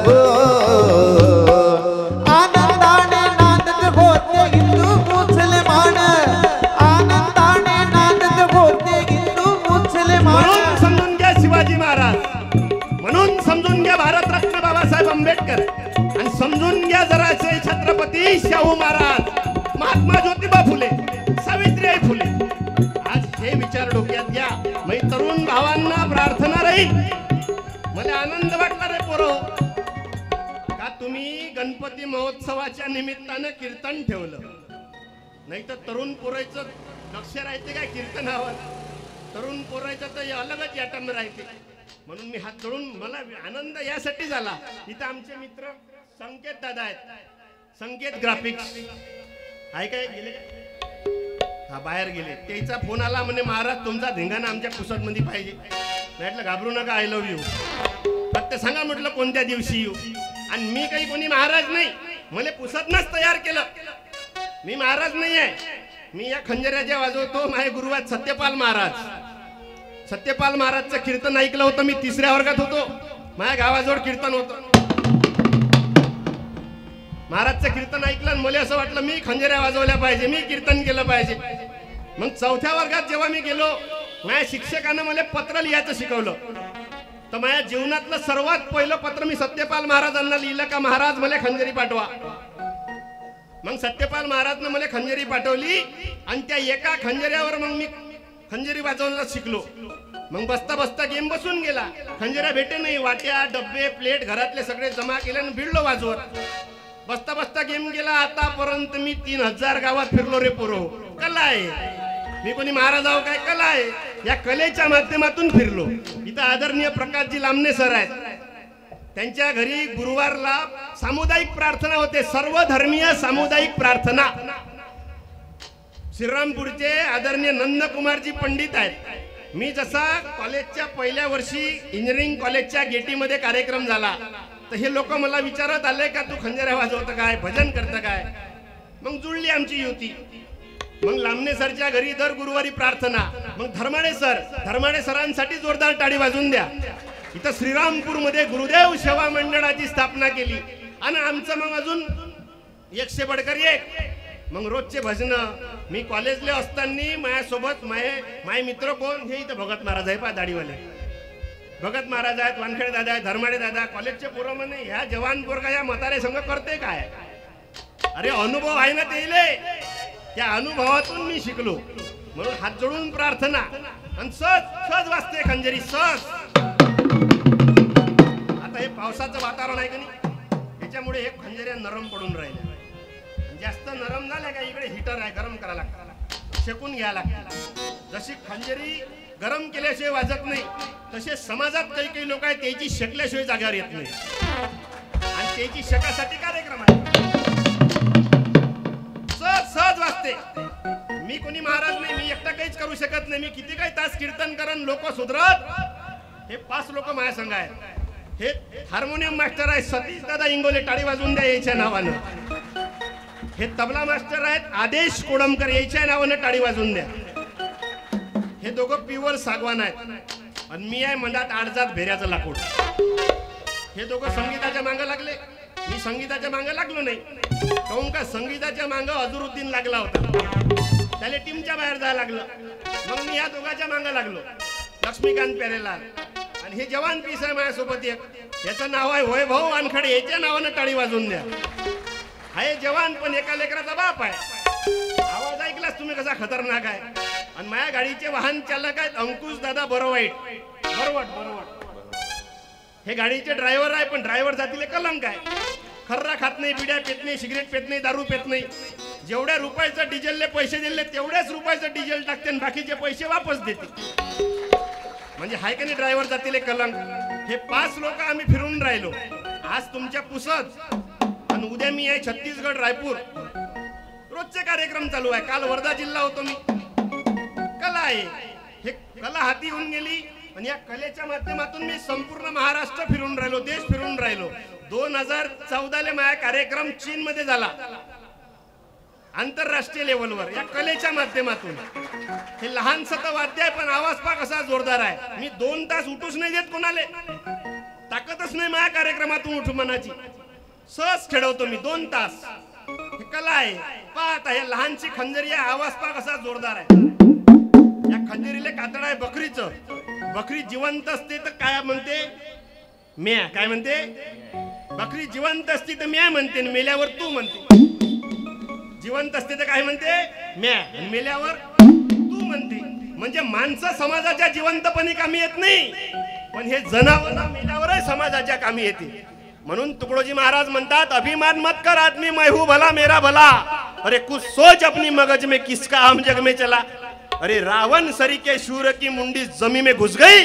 हो. आनंदाने नांदत होते हिंदू मुसलमान. आनंदाने नांदत होते हिंदू मुसलमान. म्हणून समजून घ्या शिवाजी महाराज. म्हणून समजून घ्या भारतरत्न बाबासाहेब आंबेडकर. आणि समजून घ्या जरासे छत्रपती शाहू महाराज, महात्मा ज्योतिबा फुले, सावित्रीबाई फुले. आज हे विचार डोक्यात घ्या. मी तरुण भावांना प्रार्थना राहील. मला आनंद वाटला रे पोरो का तुम्ही गणपती महोत्सवाच्या निमित्तानं कीर्तन ठेवलं. नाही तर तरुण पोरायचं लक्ष राहते काय कीर्तनावर. तरुण पोरायचं तर अलगच याटम राहते. म्हणून मी हात जोडून मला आनंद यासाठी झाला. इथं आमचे मित्र संकेत दादा आहेत, संकेत ग्राफिक्स आहे काय गेले हा बाहेर गेले. त्याचा फोन आला म्हणे महाराज तुमचा धिंगाणा आमच्या पुसद मध्ये पाहिजे. म्हटलं घाबरू नका, आय लव्ह यू. फक्त सांगा म्हटलं कोणत्या दिवशी येऊ. आणि मी काही कोणी महाराज नाही. मला पुसदनच तयार केलं. मी महाराज नाही आहे. मी या खंजऱ्याच्या वाजवतो. माझे गुरुवार सत्यपाल महाराज. सत्यपाल महाराजचं कीर्तन ऐकलं होतं. मी 3ऱ्या वर्गात होतो. माझ्या गावाजवळ कीर्तन होतं. महाराजचं कीर्तन ऐकलं आणि मला असं वाटलं मी खंजऱ्या वाजवल्या पाहिजे, मी कीर्तन केलं पाहिजे. मग 4थ्या वर्गात जेव्हा मी गेलो, माझ्या शिक्षकानं मला पत्र लिहायचं शिकवलं. तर माझ्या जीवनातलं सर्वात पहिलं पत्र मी सत्यपाल महाराजांना लिहिलं का महाराज मला खंजरी पाठवा. मग सत्यपाल महाराजनं मला खंजरी पाठवली आणि त्या एका खंजऱ्यावर मग मी खंजरी वाजवण्याला शिकलो. मग बसता बसता गेम बसून गेला. खंजऱ्या भेटे नाही. वाट्या डब्बे प्लेट घरातले सगळे जमा केले आणि भिडलो वाजवत. बसता बसता गेम गेला. आतापर्यंत मी 3000 गावात फिरलो रे पोरो. कला आहे. मी कोणी महाराज आहो काय, कला आहे. या कलेच्या माध्यमातून फिरलो. इथं आदरणीय प्रकाशजी लामणे सर आहेत. त्यांच्या घरी गुरुवारला सामुदायिक प्रार्थना होते. सर्व धर्मीय सामुदायिक प्रार्थना. श्रीरामपूरचे आदरणीय नंदकुमारजी पंडित आहेत. मी जसा कॉलेजच्या पहिल्या वर्षी इंजिनिअरिंग कॉलेजच्या गेटीमध्ये कार्यक्रम झाला तर हे लोक मला विचारत आले का तू खंजऱ्या वाजवतं काय, भजन करतं काय. मग जुळली आमची युती. मग लामणे सरच्या घरी दर गुरुवारी प्रार्थना. मग धर्माडे सरांसाठी जोरदार टाळी वाजून द्या. इथं श्रीरामपूरमध्ये गुरुदेव सेवा मंडळाची स्थापना केली आणि आमचं मग अजून 100 बडकर 1. मग रोजचे भजन. मी कॉलेजला असताना माझ्यासोबत माझे मित्र कोण हे इथं भगत महाराज आहे पा दाढीवाले. भगत महाराज आहेत, वानखेडे दादा आहेत, धर्माडे दादा. कॉलेजचे पोरं म्हणे ह्या जवान पोरगा या म्हातारे संघ करते काय. अरे अनुभव आहे ना ते. त्या अनुभवातून मी शिकलो. म्हणून हात जोडून प्रार्थना आणि सहज वाजते खंजरी सहज. आता हे पावसाचं वातावरण आहे का नाही, त्याच्यामुळे हे खंजऱ्या नरम पडून राहिल्या. जास्त नरम झाल्या का इकडे हीटर आहे, गरम करायला लागतं, शेकून घ्यायला लागतं. जशी खंजरी गरम केल्याशिवाय वाजत नाही तसे समाजात काही लोक आहेत त्याची शेकल्याशिवाय जागेवर येत नाही. आणि त्याची शेकासाठी कार्यक्रम आहे. सहज वाजते. मी कोणी महाराज नाही. मी एकटा काहीच करू शकत नाही. मी किती काही तास कीर्तन करून लोक सुधरत. हे 5 लोक माझ्या संघ आहेत. हे हार्मोनियम मास्टर आहे सतीश दादा इंगोले, टाळी वाजवून द्या याच्या नावानं. हे तबला मास्टर आहेत आदेश कोडमकर, याच्या नावानं टाळी वाजवून द्या. हे दोघं प्युअर सागवान आहेत आणि मी आहे मनात 8 जात भेऱ्याचं लाकूड. हे दोघं संगीताच्या मागं लागले. मी संगीताच्या मागं लागलो नाही. काहून का संगीताच्या मागं अझरुद्दीन लागला होता. त्याला टीमच्या बाहेर जायला लागलं. मग मी या दोघांच्या मागं लागलो. लक्ष्मीकांत पेरेलाल आणि हे जवान पीस आहे माझ्यासोबत एक. याचं नाव आहे वैभव वानखडे. याच्या नावानं टाळी वाजवून द्या. हाय जवान पण एका लेकराचा बाप आहे. आवाज ऐकलास तुम्ही कसा खतरनाक आहे. आणि माझ्या गाडीचे वाहन चालक आहेत अंकुश दादा बरोवाईट बरोवट. हे गाडीचे ड्रायव्हर आहे पण ड्रायव्हर जातीले कलंक आहे. खर्रा खात नाही, बिड्या पेत नाही, सिगरेट पेत नाही, दारू पेत नाही. जेवढ्या रुपयाचं डिझेलले पैसे दिले तेवढ्याच रुपयाचं डिझेल टाकते आणि बाकीचे पैसे वापस देते. म्हणजे हाय का नाही ड्रायव्हर जातीले कलंक. हे 5 लोक आम्ही फिरून राहिलो. आज तुमच्या पुसद आणि उद्या मी आहे छत्तीसगड रायपूर. रोजचे कार्यक्रम चालू आहे. काल वर्धा जिल्हा होतो मी. कला आहे, हे कला हाती येऊन गेली आणि या कलेच्या माध्यमातून मी संपूर्ण महाराष्ट्र फिरून राहिलो, देश फिरून राहिलो. 2014 माझा कार्यक्रम चीन मध्ये झाला आंतरराष्ट्रीय लेवलवर या कलेच्या माध्यमातून. हे लहानसं वाद्य आहे पण आवाज पा कसा जोरदार आहे. मी 2 तास उठूच नाही देत कोणाले. ताकदच नाही माझ्या कार्यक्रमातून उठू मनाची. सहज खेळवतो मी 2 तास. हे कला आहे. पाहता हे लहानशी खंजरी आहे, आवाज पा कसा जोरदार आहे. या खंजरीले कातड आहे बकरीचं. बकरी जिवंत असते तर काय म्हणते? म्या. काय म्हणते? बकरी जिवंत असती तर म्या म्हणते, मेल्यावर तू म्हणते. जिवंत असते तर काय म्हणते? म्या. मेल्यावर तू म्हणते. म्हणजे माणसं समाजाच्या जिवंतपणी कामी येत नाही पण हे जनावर मेल्यावरही समाजाच्या कामी येते. म्हणून तुकडोजी महाराज म्हणतात अभिमान मत कर आदमी मैं हूं भला मेरा भला. अरे कुछ सोच अपनी मगज में किसका हम जग में चला. अरे रावण सरी के शूर की मुंडी जमी में घुस गई.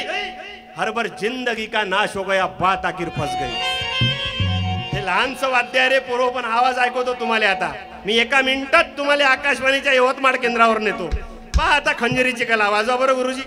हर बार जिंदगी का नाश हो गया बात आखिर फस गई. हे लहानसं वाद्य रे पोरो पण आवाज ऐकवतो तुम्हाला. आता मी 1 मिनिटात तुम्हाला आकाशवाणीच्या यवतमाळ केंद्रावर नेतो. पहा आता खंजरीची कला. वाजवा बरं गुरुजी.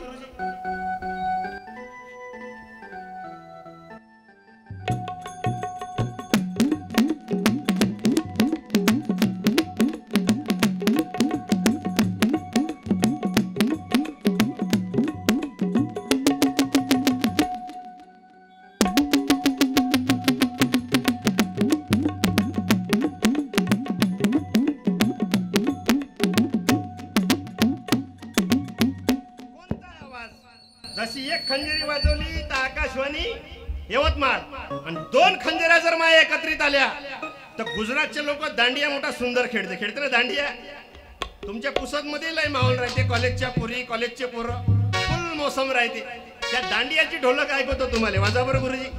जशी एक खंजरी वाजवली तर आकाशवाणी यवतमाळ आणि 2 खंजऱ्या जर माया एकत्रित आल्या तर गुजरातचे लोक दांडिया मोठा सुंदर खेळते ना दांडिया. तुमच्या पुसद मध्ये लय माहोल राहते. कॉलेजच्या पुरी, कॉलेजचे पोरं, फुल मोसम राहते. त्या दांडियाची ढोलक ऐकवतो तुम्हाला. वाजा बरं गुरुजी.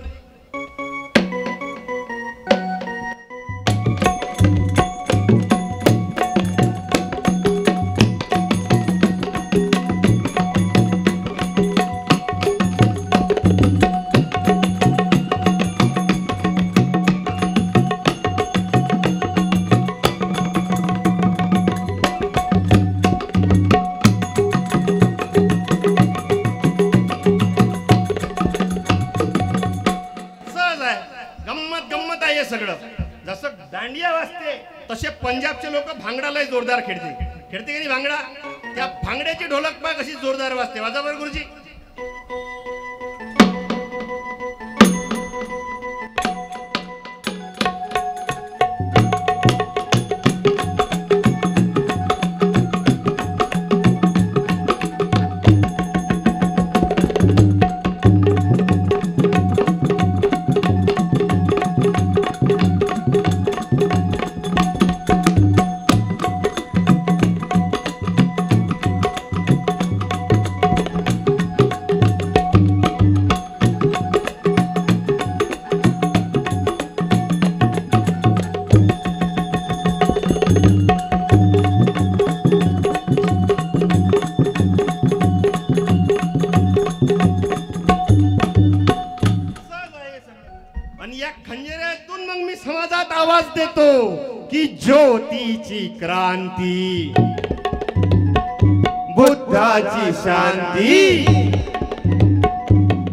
सगळं जसं दांडिया वाजते तसे पंजाबचे लोक भांगडाला जोरदार खेळते की नाही भांगडा. त्या भांगड्याची ढोलक पा कशी जोरदार वाजते. वाजा बरं गुरुजी. की ज्योतीची क्रांती बुद्धाची शांती.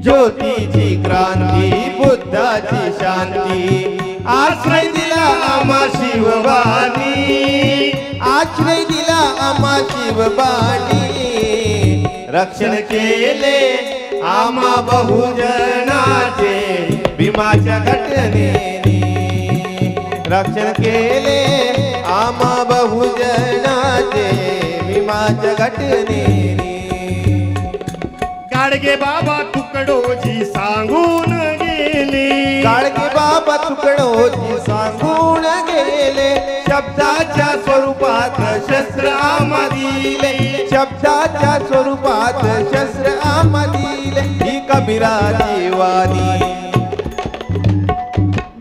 ज्योतीची क्रांती बुद्धाची शांती. आश्रय दिला आम्हा शिवबाणी. आश्रय दिला आम्हा शिवबाणी. रक्षण केले आम्हा बहुजनाचे भीमाच्या घटनेने. रक्षण केले आम्हा बहुजनाचे भीमाच्या घटनेने. गाडगे बाबा तुकडोजी सांगून गेले. गाडगे बाबा तुकडोजी सांगून गेले. शब्दाच्या स्वरूपात शस्त्र आम्हा दिले, शब्दाच्या स्वरूपात शस्त्र आम्हा दिले, ही कबीराची वाणी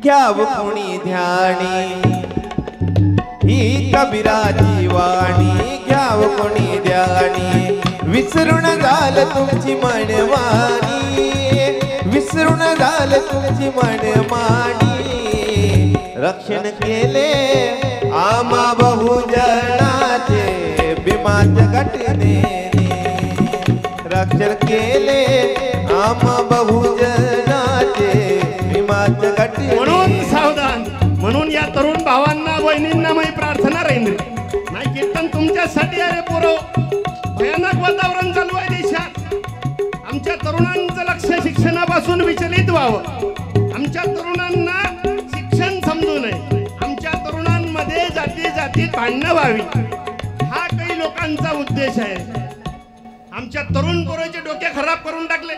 घ्याव कोणी ध्यानी, ही कबीराची वाणी घ्याव कोणी ध्यानी, विसरून झालं तुमची मनमानी, विसरून झालं तुमची मनमानी, रक्षण केले आम्हा बहुजनाचे भीमाच्या घटनेने, रक्षण केले आम्हा बहुजनाचे भीमाच्या घटनेने. म्हणून सावधान, म्हणून या तरुण भावांना बहिणींना मी प्रार्थना राहीन, नाही कीर्तन तुमच्यासाठी आहे रे पोरो. भयानक वातावरण चालू आहे देशात. आमच्या तरुणांचं लक्ष शिक्षणापासून विचलित व्हावं, आमच्या तरुणांना शिक्षण समजू नये, आमच्या तरुणांमध्ये जाती जातीत भांडणं व्हावी, हा काही लोकांचा उद्देश आहे. आमच्या तरुण पोराचे डोके खराब करून टाकले.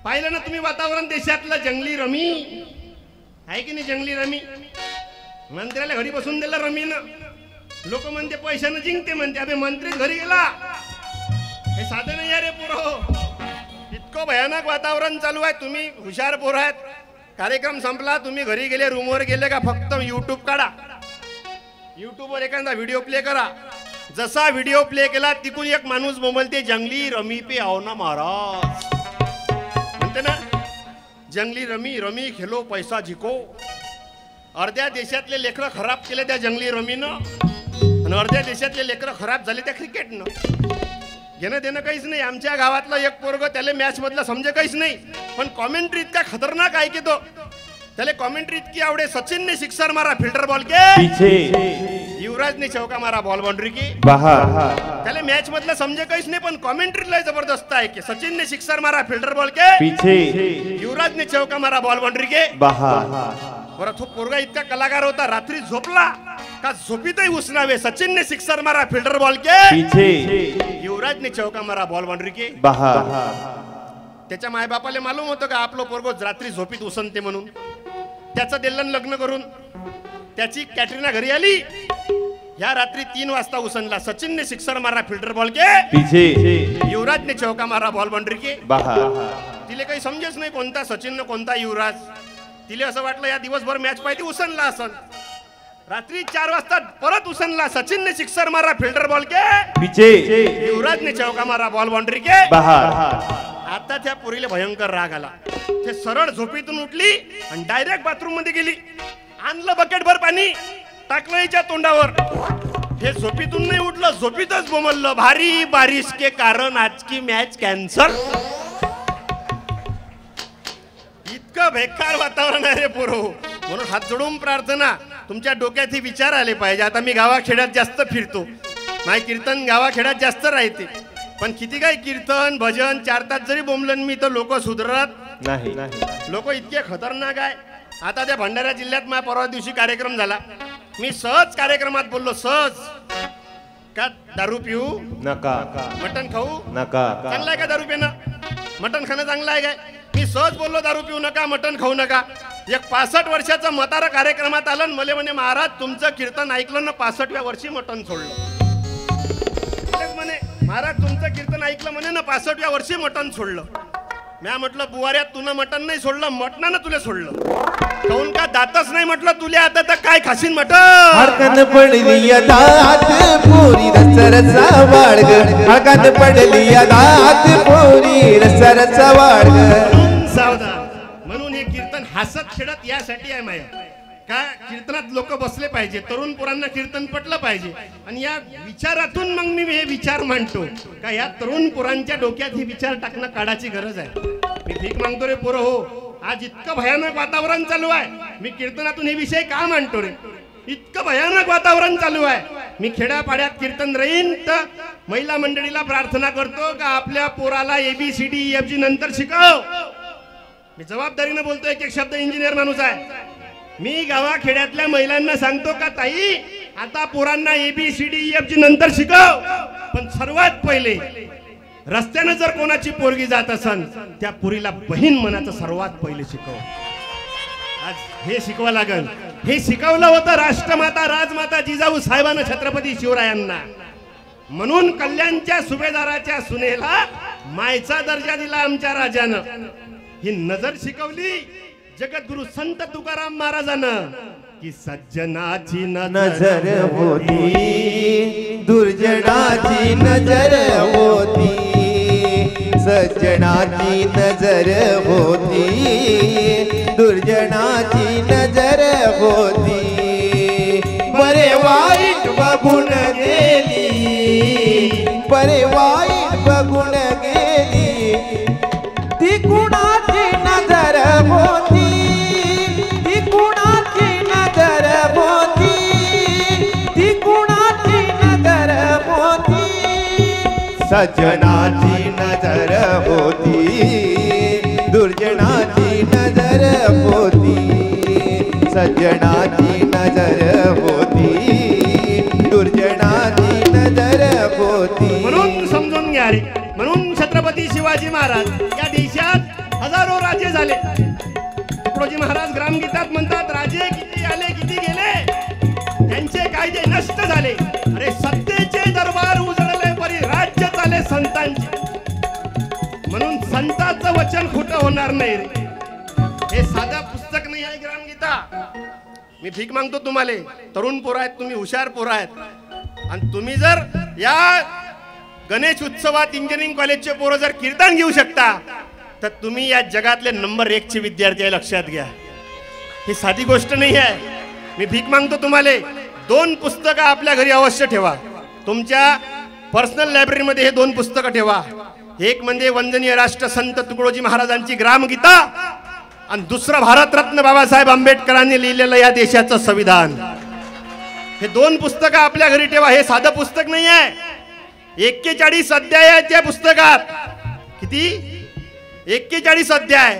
पाहिलं ना तुम्ही वातावरण देशातलं, जंगली रमी आहे की नाही, जंगली रमी. मंत्र्याला घरी बसून दिलं रमीनं, लोक म्हणते पैशानं जिंकते म्हणते, अबे मंत्री घरी गेला, हे साधं नाही रे पोरो. इतकं भयानक वातावरण चालू आहे. तुम्ही हुशार पोर आहेत, कार्यक्रम संपला, तुम्ही घरी गेले, रूमवर गेले का फक्त युट्यूब काढा, युट्यूबवर एखादा व्हिडिओ प्ले करा. जसा व्हिडिओ प्ले केला तिकून एक माणूस बोलते जंगली रमी पे आओ ना महाराज, म्हणते ना जंगली रमी, रमी खेलो पैसा जिको. अर्ध्या देशातले लेकरं खराब केले त्या जंगली रमीनं, आणि अर्ध्या देशातले लेकरं खराब झाले त्या क्रिकेटनं. घेणं देणं काहीच नाही. आमच्या गावातला एक पोरग, त्याला मॅच मधला समजे काहीच नाही, पण कॉमेंट्री इतका खतरनाक आहे की तो, त्याला कॉमेंट्री इतकी आवडे. सचिन ने सिक्सर मारा फिल्टर बॉल के पीछे, युवराज ने चौका मारा बॉल बाउंड्री की बाहर. त्याला मॅच मधलं समजे काहीच नाही, पण कॉमेंट्री लय जबरदस्त आहे की सचिन ने सिक्सर मारा फिल्टर बॉल के पीछे, युवराज ने चौका मारा बॉल बाउंड्री के बाहर. बरं, तो पोरगा इतका कलाकार होता, रात्री झोपला का झोपीतही उसनावे, सचिन ने सिक्सर मारा फिल्टर बॉल के पीछे, युवराज ने चौका मारा बॉल बाउंड्री के बाहर. त्याच्या मायबापाला मालूम होतं का आपलं पोरगो रात्री झोपीत उसनते म्हणून. त्याचं दिलं लग्न करून, त्याची कॅटरीना घरी आली, या रात्री 3 वाजता उसनला. सचिन ने सिक्सर मारा फिल्टर बॉल के पीछे, युवराज ने चौका मारा बॉल बाउंड्री के बाहर. तिले काही समजेच नाही कोणता सचिन कोणता युवराज. तिले असं वाटलं या दिवसभर मॅच पाहिजे, उसनला असन. रात्री 4 वाजता परत उसनला. सचिन ने सिक्सर मारा फिल्टर बॉल के पीछे, युवराज ने चौका मारा बॉल बाउंड्री के बाहर. आता त्या पोरीला भयंकर राग आला. ते सरळ झोपेतून उठली आणि डायरेक्ट बाथरूम मध्ये गेली. आणलं बकेटभर पाणी, टाकलं हिच्या तोंडावर. हे झोपेतून नाही उठलं, झोपेतच बोमललं, भारी बारिश के कारण आज की मॅच कॅन्सल. इतकं बेकार वातावरण आहे रे पोरो. म्हणून हात जोडून प्रार्थना, तुमच्या डोक्यात हे विचार आले पाहिजे. आता मी गावाखेड्यात जास्त फिरतो, माझे कीर्तन गावाखेड्यात जास्त राहते, पण किती काय कीर्तन भजन 4 तास जरी बोंबलन मी तर लोक सुधरत नाही. लोक इतके खतरनाक आहे. आता त्या भंडारा जिल्ह्यात माझ्या परवा दिवशी कार्यक्रम झाला. मी सहज कार्यक्रमात बोललो, सहज का दारू पिऊ नका, मटण खाऊ नका. चांगला आहे का दारू पिणं, मटण खाणं चांगलं आहे काय? मी सहज बोललो दारू पिऊ नका, मटण खाऊ नका. एक 65 वर्षाचा म्हातारा कार्यक्रमात आलं, मले म्हणे महाराज तुमचं कीर्तन ऐकलं ना, 65व्या वर्षी मटण सोडलं. म्हणे महाराज तुमचं कीर्तन ऐकलं म्हणे ना, 65व्या वर्षी मटण सोडलं. म्या म्हटलं बुवाऱ्यात तुला मटण नाही सोडलं, मटणानं तुला सोडलं. काऊन का दातच नाही म्हटलं तुला, आता तर काय खाशीन मटण. हरकन पडली दात पोरी रसरचा वाळग, हरकन पडली दात पोरी रसरचा वाळग. सावधान. म्हणून हे कीर्तन हसत खेळत यासाठी आहे माया का, कीर्तनात लोक बसले पाहिजे, तरुण पोरांना कीर्तन पटलं पाहिजे. आणि या विचारातून मग मी हे विचार मांडतो का या तरुण पोरांच्या डोक्यात हे विचार टाकणं काळाची गरज आहे. मी भीक मागतो रे पोरं हो. आज इतकं भयानक वातावरण चालू आहे, मी कीर्तनातून हे विषय का मांडतो रे. इतकं भयानक वातावरण चालू आहे. मी खेड्यापाड्यात कीर्तन राहीन तर महिला मंडळीला प्रार्थना करतो का आपल्या पोराला ABCDEFG नंतर शिकव. मी जबाबदारीने बोलतो, एक शब्द इंजिनियर माणूस आहे. मी गावाखेड्यातल्या महिलांना सांगतो का ताई आता पोरांना ABCDEFG नंतर शिकव, पण सर्वात पहिले रस्त्यानं जर कोणाची पोरगी जात असन त्या पोरीला बहीण मनाचं सर्वात पहिले शिकव. आज हे शिकवा लागल. हे शिकवलं होतं राष्ट्रमाता राजमाता जिजाऊ साहेबांना छत्रपती शिवरायांना. म्हणून कल्याणच्या सुभेदाराच्या सुनेला मायचा दर्जा दिला आमच्या राजानं. ही नजर शिकवली जगद्गुरु संत तुकाराम महाराजानं की सज्जनाची नजर होती दुर्जनाची नजर होती, सज्जनाची नजर होती दुर्जनाची नजर होती. बरे वाईट बघून गेली, बरे वाईट बघून गेली, ती कुणाची नजर होती, ती कुणाची नजर होती, ती कुणाची नजर होती. सज्जनाची नजर होती दुर्जनाची नजर होती, सज्जनाची नजर होती दुर्जनाची नजर होती. म्हणून समजून घ्या रे. म्हणून छत्रपती शिवाजी महाराज या देशात हजारो राजे झाले. तुकडोजी महाराज ग्रामगीतात म्हणतात राजे किती आले किती गेले, त्यांचे कायदे नष्ट झाले. अरे सत्तेचे दरबार उजळले परी राज्य चाले संतांचे. म्हणून संतांचं वचन खोटं होणार नाही रे. हे साधा पुस्तक नाही आहे ग्रामगीता. मी भीक मागतो तुम्हाला, तरुण पोरं आहेत तुम्ही, हुशार पोरं आहेत. आणि तुम्ही जर या गणेश उत्सवात इंजिनिअरिंग कॉलेजचे पोरं जर कीर्तन घेऊ शकता तर तुम्ही या जगातले नंबर 1 चे विद्यार्थी आहे, लक्षात घ्या. ही साधी गोष्ट नाही आहे. मी भीक मागतो तुम्हाला, 2 पुस्तकं आपल्या घरी अवश्य ठेवा. तुमच्या पर्सनल लायब्ररीमध्ये हे 2 पुस्तकं ठेवा. एक म्हणजे वंदनीय राष्ट्रसंत तुकडोजी महाराजांची ग्रामगीता आणि दुसरं भारतरत्न बाबासाहेब आंबेडकरांनी लिहिलेलं या देशाचं संविधान. हे 2 पुस्तकं आपल्या घरी ठेवा. हे साधं पुस्तक नाही आहे. 41 अध्याय आहेत त्या पुस्तकात. किती? 41 अध्याय,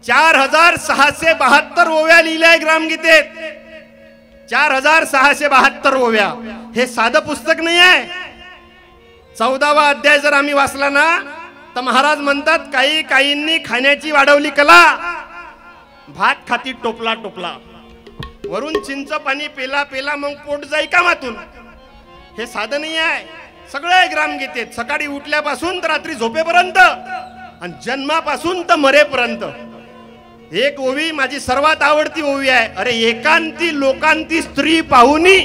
4672 ओव्या लिहिल्या आहे ग्रामगीतेत. 4672 ओव्या. हे साधं पुस्तक नाही आहे. 14वा अध्याय जर आम्ही वाचला ना तर महाराज म्हणतात काही काहींनी खाण्याची वाढवली कला, भात खाती टोपला टोपला, वरून चिंच पाणी पेला पेला मग पोट जाई कामातून. हे साधं नाही आहे. सगळे ग्रामगीतेत सकाळी उठल्यापासून तर रात्री झोपेपर्यंत आणि जन्मापासून तर मरेपर्यंत. एक ओवी माझी सर्वात आवडती ओवी आहे. अरे एकांती लोकांती स्त्री पाहुनी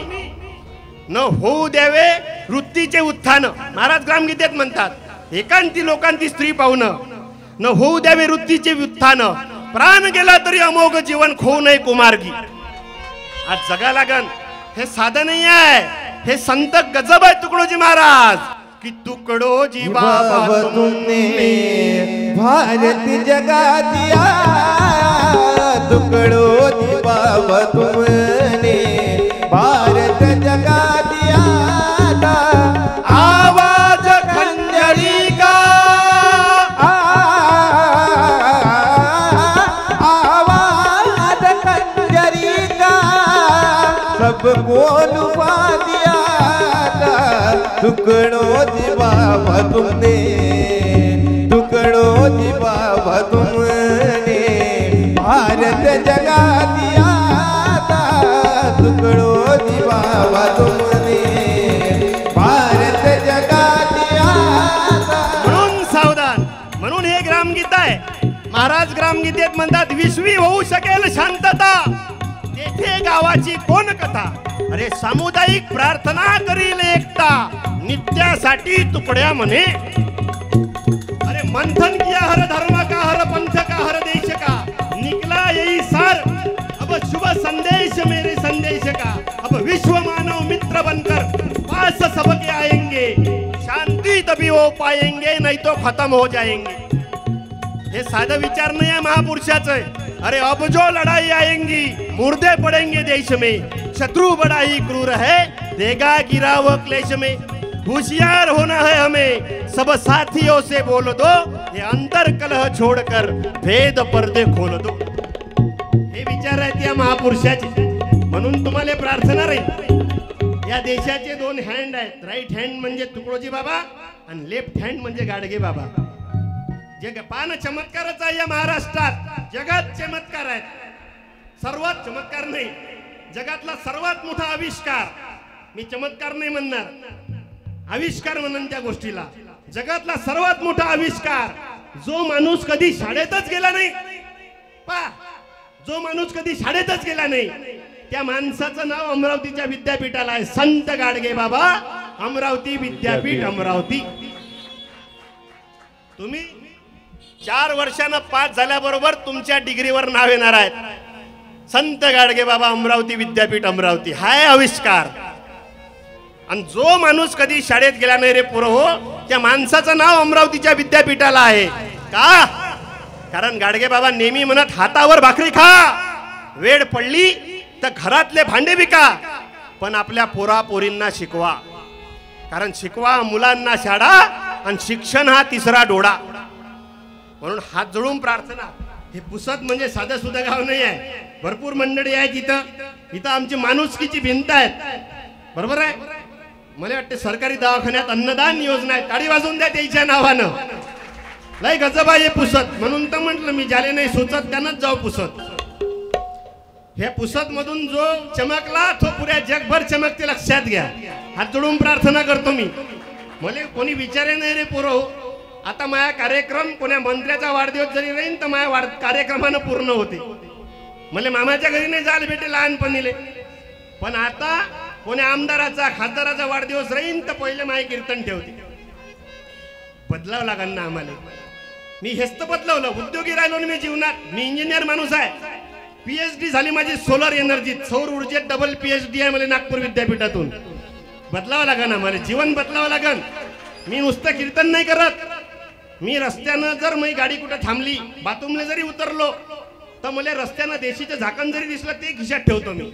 न होऊ द्यावे वृत्तीचे उत्थान. महाराज ग्रामगीतेत म्हणतात एकांती लोकांती स्त्री पाहुन न होऊ द्यावे वृत्तीचे उत्थान, प्राण गेला तरी अमोघ जीवन खोऊ नये कुमार्गी. आज जगा लागन. हे साधं नाही आहे. हे संत गजब आहे तुकडोजी महाराज की तुकडोजी बाबा तुमने भारत जगा दिया, तुकडोजी बाबा तुमने भारत जगा दिया. आवाज खंजरी का, आवाज खंजरी का सबको लुभा दिया. तुकडोजी बाबा तुमने, तुकडोजी बाबा तुमने भारत जगा दिया. तुकडोजी बाबा तुमने भारत जगा दिया. म्हणून सावधान. म्हणून हे ग्रामगीत आहे. महाराज ग्रामगीतेत म्हणतात 20वी होऊ शकेल शांतता, तेथे गावाची कोण कथा. अरे सामुदायिक प्रार्थना करील एकता, नित्यासाठी तुकड्या म्हणे. अरे मंथन किया हर धर्म का, हर पंथ का, हर देश का, निकला यही सार. अब शुभ संदेश मेरे संदेश का, अब विश्व मानव मित्र बनकर पास सबके आएंगे. शांति तभी हो पाएंगे, नहीं तो खत्म हो जाएंगे. हे साधा विचार नहीं है महापुरुषाचं. अरे अब जो लड़ाई आएंगी मुर्दे पड़ेंगे देश में, शत्रु बड़ा ही क्रूर है देगा गिराव क्लेश में. होशियार होना है हमें, सब साथियों से बोल दो, ये अंतर कलह छोड़कर भेद पर्दे खोल दो. हे विचार आहेत या महापुरुषाचे. म्हणून तुम्हाला प्रार्थना राहील. या देशाचे 2 हँड आहेत. राईट हँड म्हणजे तुकडोजी बाबा आणि लेफ्ट हँड म्हणजे गाडगे बाबा. जग पान चमत्कारच आहे या महाराष्ट्रात. जगात चमत्कार आहेत. सर्वात चमत्कार नाही, जगातला सर्वात मोठा आविष्कार, मी चमत्कार नाही म्हणणार, आविष्कार म्हणून त्या गोष्टीला, जगातला सर्वात मोठा आविष्कार, जो माणूस कधी शाळेतच गेला नाही, पा जो माणूस कधी शाळेतच गेला नाही, त्या माणसाचं नाव अमरावतीच्या विद्यापीठाला आहे, संत गाडगे बाबा अमरावती विद्यापीठ अमरावती. तुम्ही 4 वर्षांना पास झाल्याबरोबर तुमच्या डिग्रीवर नाव येणार आहे, संत गाडगे बाबा अमरावती विद्यापीठ अमरावती. हाय आविष्कार. आणि जो माणूस कधी शाळेत गेला नाही रे पोरं हो, त्या माणसाचं नाव अमरावतीच्या विद्यापीठाला आहे. का? कारण गाडगे बाबा नेहमी म्हणत, हातावर भाकरी खा, वेळ पडली तर घरातले भांडे विका, पण आपल्या पोरापोरींना शिकवा. कारण शिकवा मुलांना शाळा आणि शिक्षण हा तिसरा डोळा. म्हणून हात जोडून प्रार्थना. हे पुसद म्हणजे साधं सुद्धा गाव नाही आहे, भरपूर मंडळी आहेत इथं. इथं आमची माणुसकीची भिंत आहेत, बरोबर आहे. मला वाटते सरकारी दवाखान्यात अन्नदान योजना आहे, टाळी वाजवून द्या त्याच्या नावानं. लय गजब आहे पुसद. म्हणून तर म्हटलं मी, ज्याला नाही सुचत त्यांनाच जाऊ पुसद. हे पुसद मधून जो चमकला तो पुऱ्या जगभर चमकते, लक्षात घ्या. हात जोडून प्रार्थना करतो मी. मला कोणी विचारे नाही रे पोरो, आता माझा कार्यक्रम कोण्या मंत्र्याचा वाढदिवस जरी राहीन तर माझ्या कार्यक्रमानं पूर्ण होते. मला मामाच्या घरी नाही जायला भेटे लहानपणीले, पण आता कोण्या आमदाराचा खासदाराचा वाढदिवस राहीन तर पहिले माझे कीर्तन ठेवते. बदलावं लागेल ना आम्हाला. मी हेच तर बदलवलं, उद्योगी राहिलो मी जीवनात. मी इंजिनियर माणूस आहे, PhD झाली माझी सोलर एनर्जीत, सौर ऊर्जेत डबल PhD आहे मला नागपूर विद्यापीठातून. बदलावं लागेल ना मला, जीवन बदलावं लागेल. मी नुसतं कीर्तन नाही करत. मी रस्त्यानं जर मी गाडी कुठं थांबली, बाथरूमला जरी उतरलो तर मला रस्त्यानं देशीचं झाकण जरी दिसलं ते खिशात ठेवतो मी.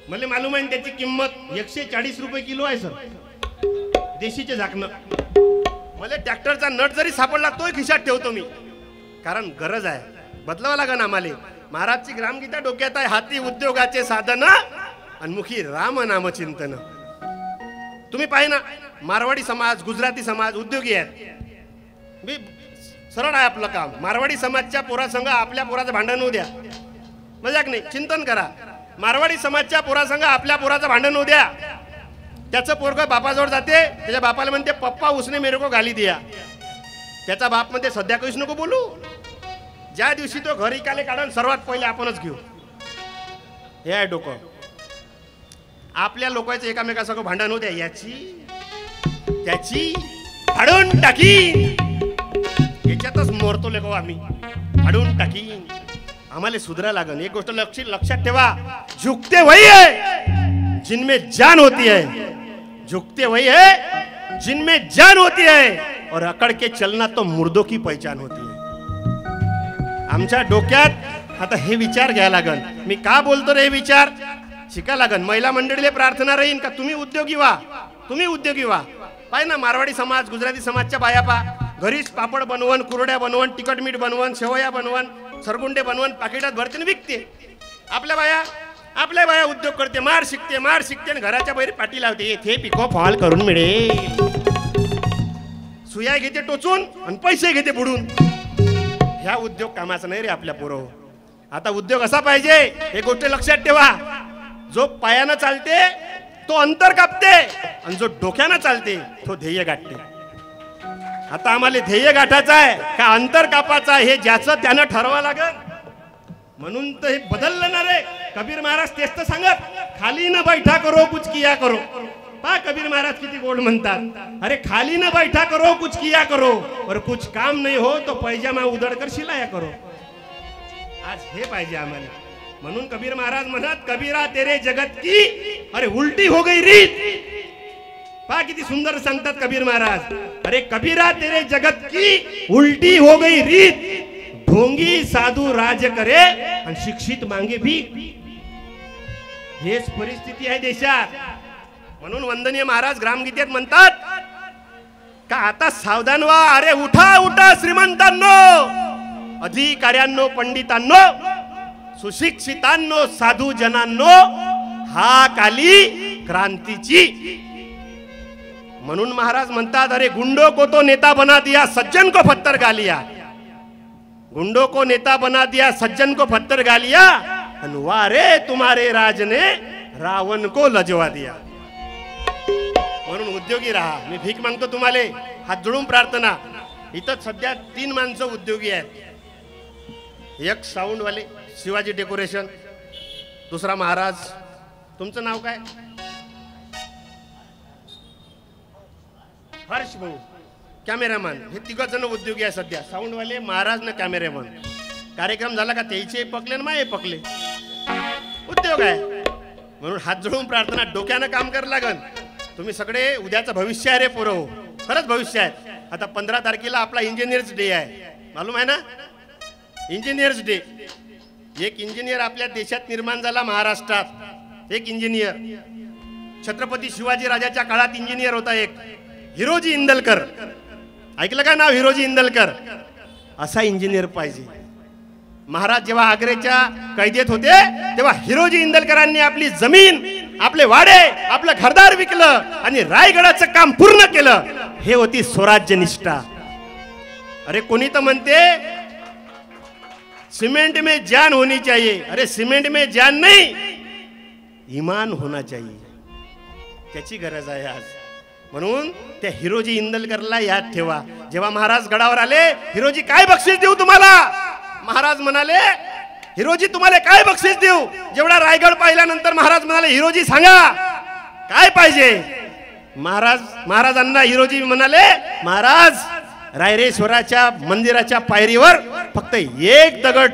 मला मालूम आहे त्याची किंमत 140 रुपये किलो आहे सर, देशीचे झाकणं. मला ट्रॅक्टरचा नट जरी सापडला तोही खिशात ठेवतो मी, कारण गरज आहे. बदलावं लागेल आम्हाला. महाराजची ग्रामगीता डोक्यात आहे, हाती उद्योगाचे साधन आणि मुखी राम नाम चिंतन. तुम्ही पाहि ना, मारवाडी समाज, गुजराती समाज उद्योगी आहेत. मी सरळ आहे आपलं काम. मारवाडी समाजच्या पोरासंग आपल्या पोराचं भांडण होऊ द्या, मजाक नाही, चिंतन करा. मारवाडी समाजच्या पोरासंग आपल्या पोराचं भांडण होऊ द्या. त्याचं पोरग बापाजवळ जाते, त्याच्या बापाला म्हणते पप्पा उसने मेरे को गाली दिया. त्याचा बाप म्हणते सध्या काहीच नको बोलू, ज्या दिवशी तो घरी काले काढून सर्वात पहिले आपणच घेऊ. हे आहे डोकं. आपल्या लोकांचं एकामेकासंग भांडण होऊ द्या, याची त्याची फाडून टाकी. याच्यातच मरतो लेखो आम्ही, फाडून टाकी. आम्हाला सुधरा लागन. एक गोष्ट लक्षात ठेवा, झुकते वही है जिनमें जान होती है, झुकते वही है जिनमें जान होती है, और अकड़ के चलना तो मुर्दों की पहचान होती है. आमच्या डोक्यात आता हे विचार घ्यायला लागन. मी का बोलतो रे, हे विचार शिका लागन. महिला मंडळीला प्रार्थना राहीन का तुम्ही उद्योगी व्हा, तुम्ही उद्योगी व्हा. पाय ना, मारवाडी समाज, गुजराती समाजच्या बाया पा, घरीच पापड बनवून, कुरड्या बनवून, तिखट मीठ बनवून, शेवया बनवून, सरगुंडे बनवून पाकिटात भरते विकते. आपल्या बाया उद्योग करते, मार शिकते आणि घराच्या बाहेर पाठी लावते. येथे पिको फॉल करून मिळेल, सुया घेते टोचून आणि पैसे घेते बुडून. ह्या उद्योग कामाचा नाही रे आपल्या पोरं. आता उद्योग असा पाहिजे, हे गोष्ट लक्षात ठेवा. जो पायानं चालते तो अंतर कापते, आणि जो डोक्यानं चालते तो ध्येय गाठते. आता आम्हाला ध्येय गाठायचं आहे का अंतर कापायचं आहे, हे ज्याचं त्यानं ठरवा लागेल. म्हणून तर हे बदललं ना रे. कबीर महाराज तेच तर सांगत, खाली न बैठा करो कुछ किया करो. पा कबीर महाराज किती गोड म्हणतात, अरे खाली न बैठा करो कुछ किया करो, और कुछ काम नहीं हो तो पैजामा उधड़कर सिलाया करो. आज हे पाहिजे आम्हाला. म्हणून कबीर महाराज म्हणत, कबीरा तेरे जगत की अरे उलटी हो गई रीत. पा किती सुंदर सांगतात कबीर महाराज, अरे कबीरा तेरे जगत की उलटी हो गई रीत, ढोंगी साधू राज करे आणि शिक्षित मांगे भीक. हेच परिस्थिती आहे देशात. म्हणून वंदनीय महाराज ग्रामगीतेत म्हणतात का आता सावधान व्हा. अरे उठा उठा श्रीमंतांनो, अधिकाऱ्यांनो, पंडितांनो, सुशिक्षितांनो, साधू जनांनो, हाक आली क्रांतीची. म्हणून महाराज म्हणतात, अरे गुंडों को तो नेता बना दिया, सज्जन को पत्थर गा लिया. गुंडों को नेता बना दिया, सज्जन को पत्थर गा लिया, आणि वारे तुम्हारे राज ने रावण को लजवा दिया. म्हणून उद्योगी राहा. मी भीक मागतो तुम्हाला, हात जोडून प्रार्थना. इथं सध्या 3 माणसं उद्योगी आहेत. एक साऊंड वाले शिवाजी डेकोरेशन, दुसरा महाराज. तुमचं नाव काय? हर्ष भाऊ. कॅमेरामॅन. हे 3 जण उद्योगी आहे सध्या. साऊंड वाले, महाराज न कॅमेरामॅन. कार्यक्रम झाला का त्याचे पकले ना पकले. उद्योग आहे म्हणून हात जोडून प्रार्थना. डोक्यानं काम करावं लागन. तुम्ही सगळे उद्याचं भविष्य आहे रे पोरं. खरंच भविष्य आहे. आता 15 तारखेला आपला इंजिनियर्स डे आहे. मालूम आहे ना? Engineers day. एक इंजिनियर आपल्या देशात निर्माण झाला महाराष्ट्रात. एक इंजिनियर छत्रपती शिवाजी राजाच्या काळात इंजिनियर होता एक, हिरोजी इंदलकर. ऐकलं का नाव? हिरोजी इंदलकर. असा इंजिनियर पाहिजे. महाराज जेव्हा आग्र्याच्या कैदेत होते तेव्हा हिरोजी इंदलकरांनी आपली जमीन, आपले वाडे, आपलं घरदार विकलं आणि रायगडाचं काम पूर्ण केलं. हे होती स्वराज्य निष्ठा. अरे कोणी तर म्हणते सीमेंट में जान होनी चाहिए. अरे सीमेंट में जान नहीं, ईमान होना चाहिए. त्याची गरज आहे आज. म्हणून त्या हिरोजी इंदलकरला याद ठेवा. जेव्हा महाराज गडावर आले, हिरोजी काय बक्षीस देऊ तुम्हाला? महाराज म्हणाले, हिरोजी तुम्हाला काय बक्षीस देऊ? जेवढा रायगड पाहिल्यानंतर महाराज म्हणाले, हिरोजी सांगा काय पाहिजे? महाराजांना हिरोजी म्हणाले, महाराज रायरेश्वराच्या मंदिराच्या पायरीवर फक्त एक दगड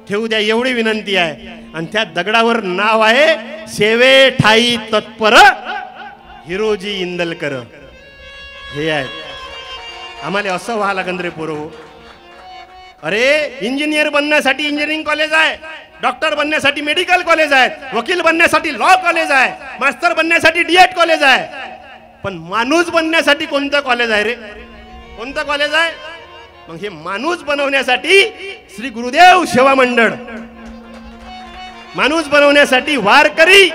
ठेवू द्या एवढी विनंती आहे. आणि त्या दगडावर नाव आहे सेवे ठाई तत्पर हिरोजी इंदलकर. हे आहे. आम्हाला असं व्हा लागन रे पोरो. अरे इंजिनियर बनण्यासाठी इंजिनिअरिंग कॉलेज आहे, डॉक्टर बनण्यासाठी मेडिकल कॉलेज आहे, वकील बनण्यासाठी लॉ कॉलेज आहे, मास्टर बनण्यासाठी डीएड कॉलेज आहे. पण माणूस बनण्यासाठी कोणतं कॉलेज आहे रे? कोणतं कॉलेज आहे? मग हे माणूस बनवण्यासाठी श्री गुरुदेव सेवा मंडळ, माणूस बनवण्यासाठी वारकरी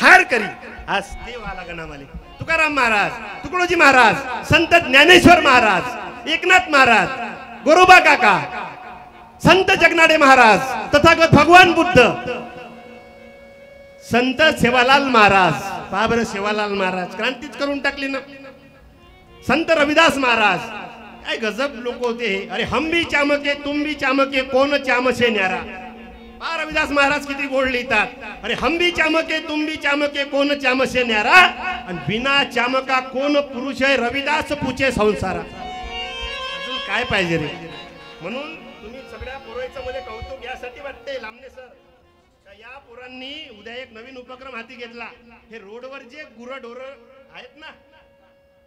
धारकरी. आज देव आला गणामाले. तुकाराम महाराज, तुकडोजी महाराज, संत ज्ञानेश्वर महाराज, एकनाथ महाराज, गोरोबा काका, संत जगनाडे महाराज, तथागत भगवान बुद्ध, संत सेवालाल महाराज. पहा बरं, सेवालाल महाराज क्रांतीच करून टाकली ना. संत रविदास महाराज, काय गजब लोक होते. अरे हम भी चामके तुम भी चामके कोण चामशे न्यारा. पहा रविदास महाराज किती गोड लिहितात. अरे हम भी चामके तुम भी चामके कोण चामशे न्यारा, आणि बिना चामका कोण पुरुष आहे रविदास पूछे संसारा. अजून काय पाहिजे रे? म्हणून तुम्ही सगळ्या पोरांचं मला कौतुक यासाठी वाटते लांबणे सर, या पोरांनी उद्या एक नवीन उपक्रम हाती घेतला. हे रोडवर जे गुरढोर आहेत ना,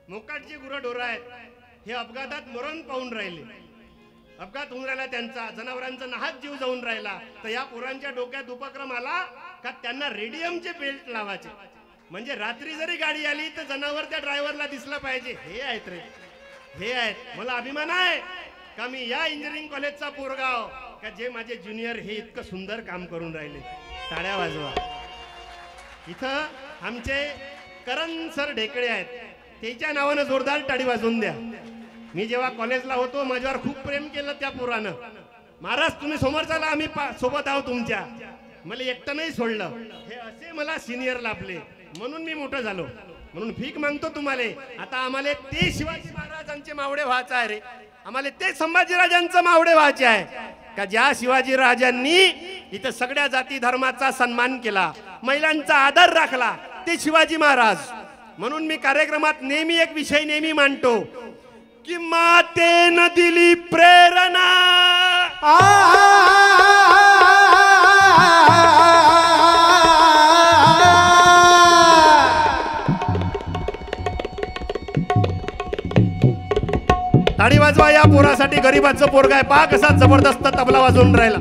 मोकाट जे गुरढोर आहेत, हे अपघातात मरण पाहून राहिले. अपघात होऊन राहिला त्यांचा, जनावरांचा नाहक जीव जाऊन राहिला. तर या पोरांच्या डोक्यात उपक्रम आला का त्यांना रेडियमचे बेल्ट लावायचे. म्हणजे रात्री जरी गाडी आली तर जनावर त्या ड्रायव्हरला दिसला पाहिजे. हे आहेत रे, हे आहेत. मला अभिमान आहे का मी या इंजिनिअरिंग कॉलेजचा पोरगाव, का जे माझे ज्युनियर हे इतकं सुंदर काम करून राहिले. टाळ्या वाजवा. इथं आमचे करण सर ढेकळे आहेत, त्याच्या नावानं जोरदार टाळी वाजवून द्या. मी जेव्हा कॉलेजला होतो माझ्यावर खूप प्रेम केलं त्या पोरानं. महाराज तुम्ही समोर चला, आम्ही सोबत आहोत तुमच्या. मला एकटं नाही सोडलं. हे असे मला सिनियर लाभले म्हणून मी मोठं झालो. म्हणून भीक मागतो तुम्हाला. आता आम्हाला ते शिवाजी महाराजांचे मावडे व्हायचं आहे रे. आम्हाला ते संभाजीराजांचं मावडे व्हायचे आहे का ज्या शिवाजी राजांनी इथं सगळ्या जाती धर्माचा सन्मान केला, महिलांचा आदर राखला, ते शिवाजी महाराज. म्हणून मी कार्यक्रमात नेहमी एक विषय नेहमी मांडतो की मातेनं दिली प्रेरणा. टाळी वाजवा या पोरासाठी. गरीबाचं पोरगा आहे, पहा कसा जबरदस्त तबला वाजवून राहिला.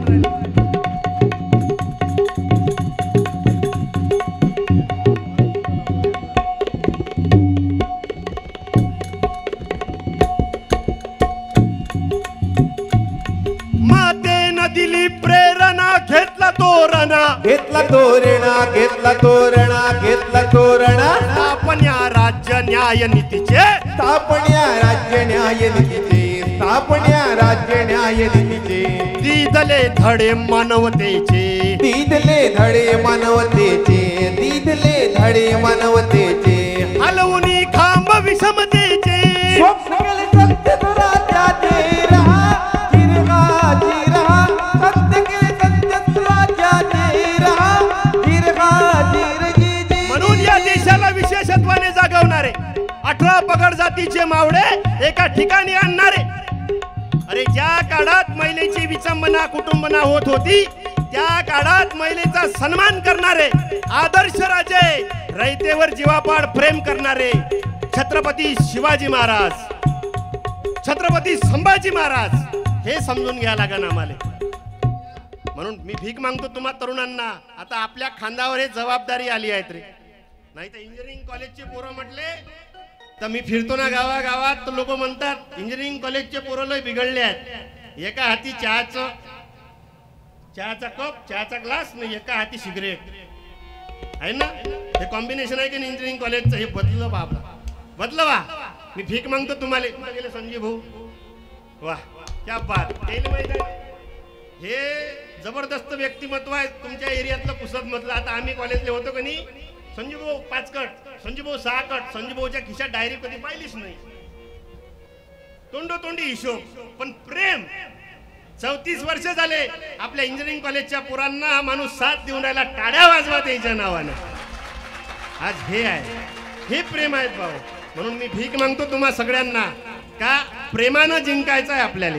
मातेनं दिली प्रेरणा, घेतला तोरणा, घेतला तोरणा, घेतला तोरणा, घेतला तोरणा. स्थापन्या राज्य न्याय नीतीचे, स्थापन्या राज्य न्याय नीतीचे, स्थापन्या राज्य न्याय नीतीचे. दिधले धडे मानवतेचे, दिधले धडे मानवतेचे, दिधले धडे मानवतेचे, हलवूनी खांब विषमतेचे, स्वप्न केले सत्य सुराज्याचे रहा जिरगा जिरहा, सत्य केले सत्य सुराज्याचे रहा जिरगा जिरगी जी. म्हणून या देशाला विशेषत्वाने जागवणारे 18 पगड जातीचे मावळे एका ठिकाणी आणणारे. अरे ज्या काळात महिलेची विचंबना कुटुंबना होत होती त्या काळात महिलेचा सन्मान करणारे आदर्श राजे, रयतेवर जीवापाड प्रेम करणारे छत्रपती शिवाजी महाराज, छत्रपती संभाजी महाराज हे समजून घ्या लागेल आम्हाला. म्हणून मी भीक मागतो तुम्हा तरुणांना, आता आपल्या खांद्यावर हे जबाबदारी आली आहे रे. नाही तर इंजिनिअरिंग कॉलेजचे पोरं म्हटले तर मी फिरतो ना गावागावात तर लोक म्हणतात इंजिनिअरिंग कॉलेजचे पोरं लय बिघडले आहेत. एका हाती चहाचा कप, चहाचा ग्लास, नाही एका हाती सिगरेट आहे ना. हे कॉम्बिनेशन आहे की इंजिनिअरिंग कॉलेजचं. हे बदलं बाबा, बदलं वा. मी भीक मागतो तुम्हाला. गेले संजय भाऊ, वा क्या बात. माहित आहे हे जबरदस्त व्यक्तिमत्व आहे तुमच्या एरियातलं पुसद मधलं. आता आम्ही कॉलेजले होतो का नाही, संजू भाऊ 5 कट, संजू भाऊ 6 कट, संजू भाऊच्या खिशात डायरी कधी पाहिलीच नाही. तोंडोतोंडी हिशोब, पण प्रेम. 34 वर्ष झाले आपल्या इंजिनिअरिंग कॉलेजच्या पोरांना हा माणूस साथ देऊन राहिला, टाळ्या वाजवा त्याच्या नावानं. आज हे आहे, हे प्रेम आहेत भाऊ. म्हणून मी भीक मागतो तुम्हा सगळ्यांना का प्रेमानं जिंकायचं आहे आपल्याला.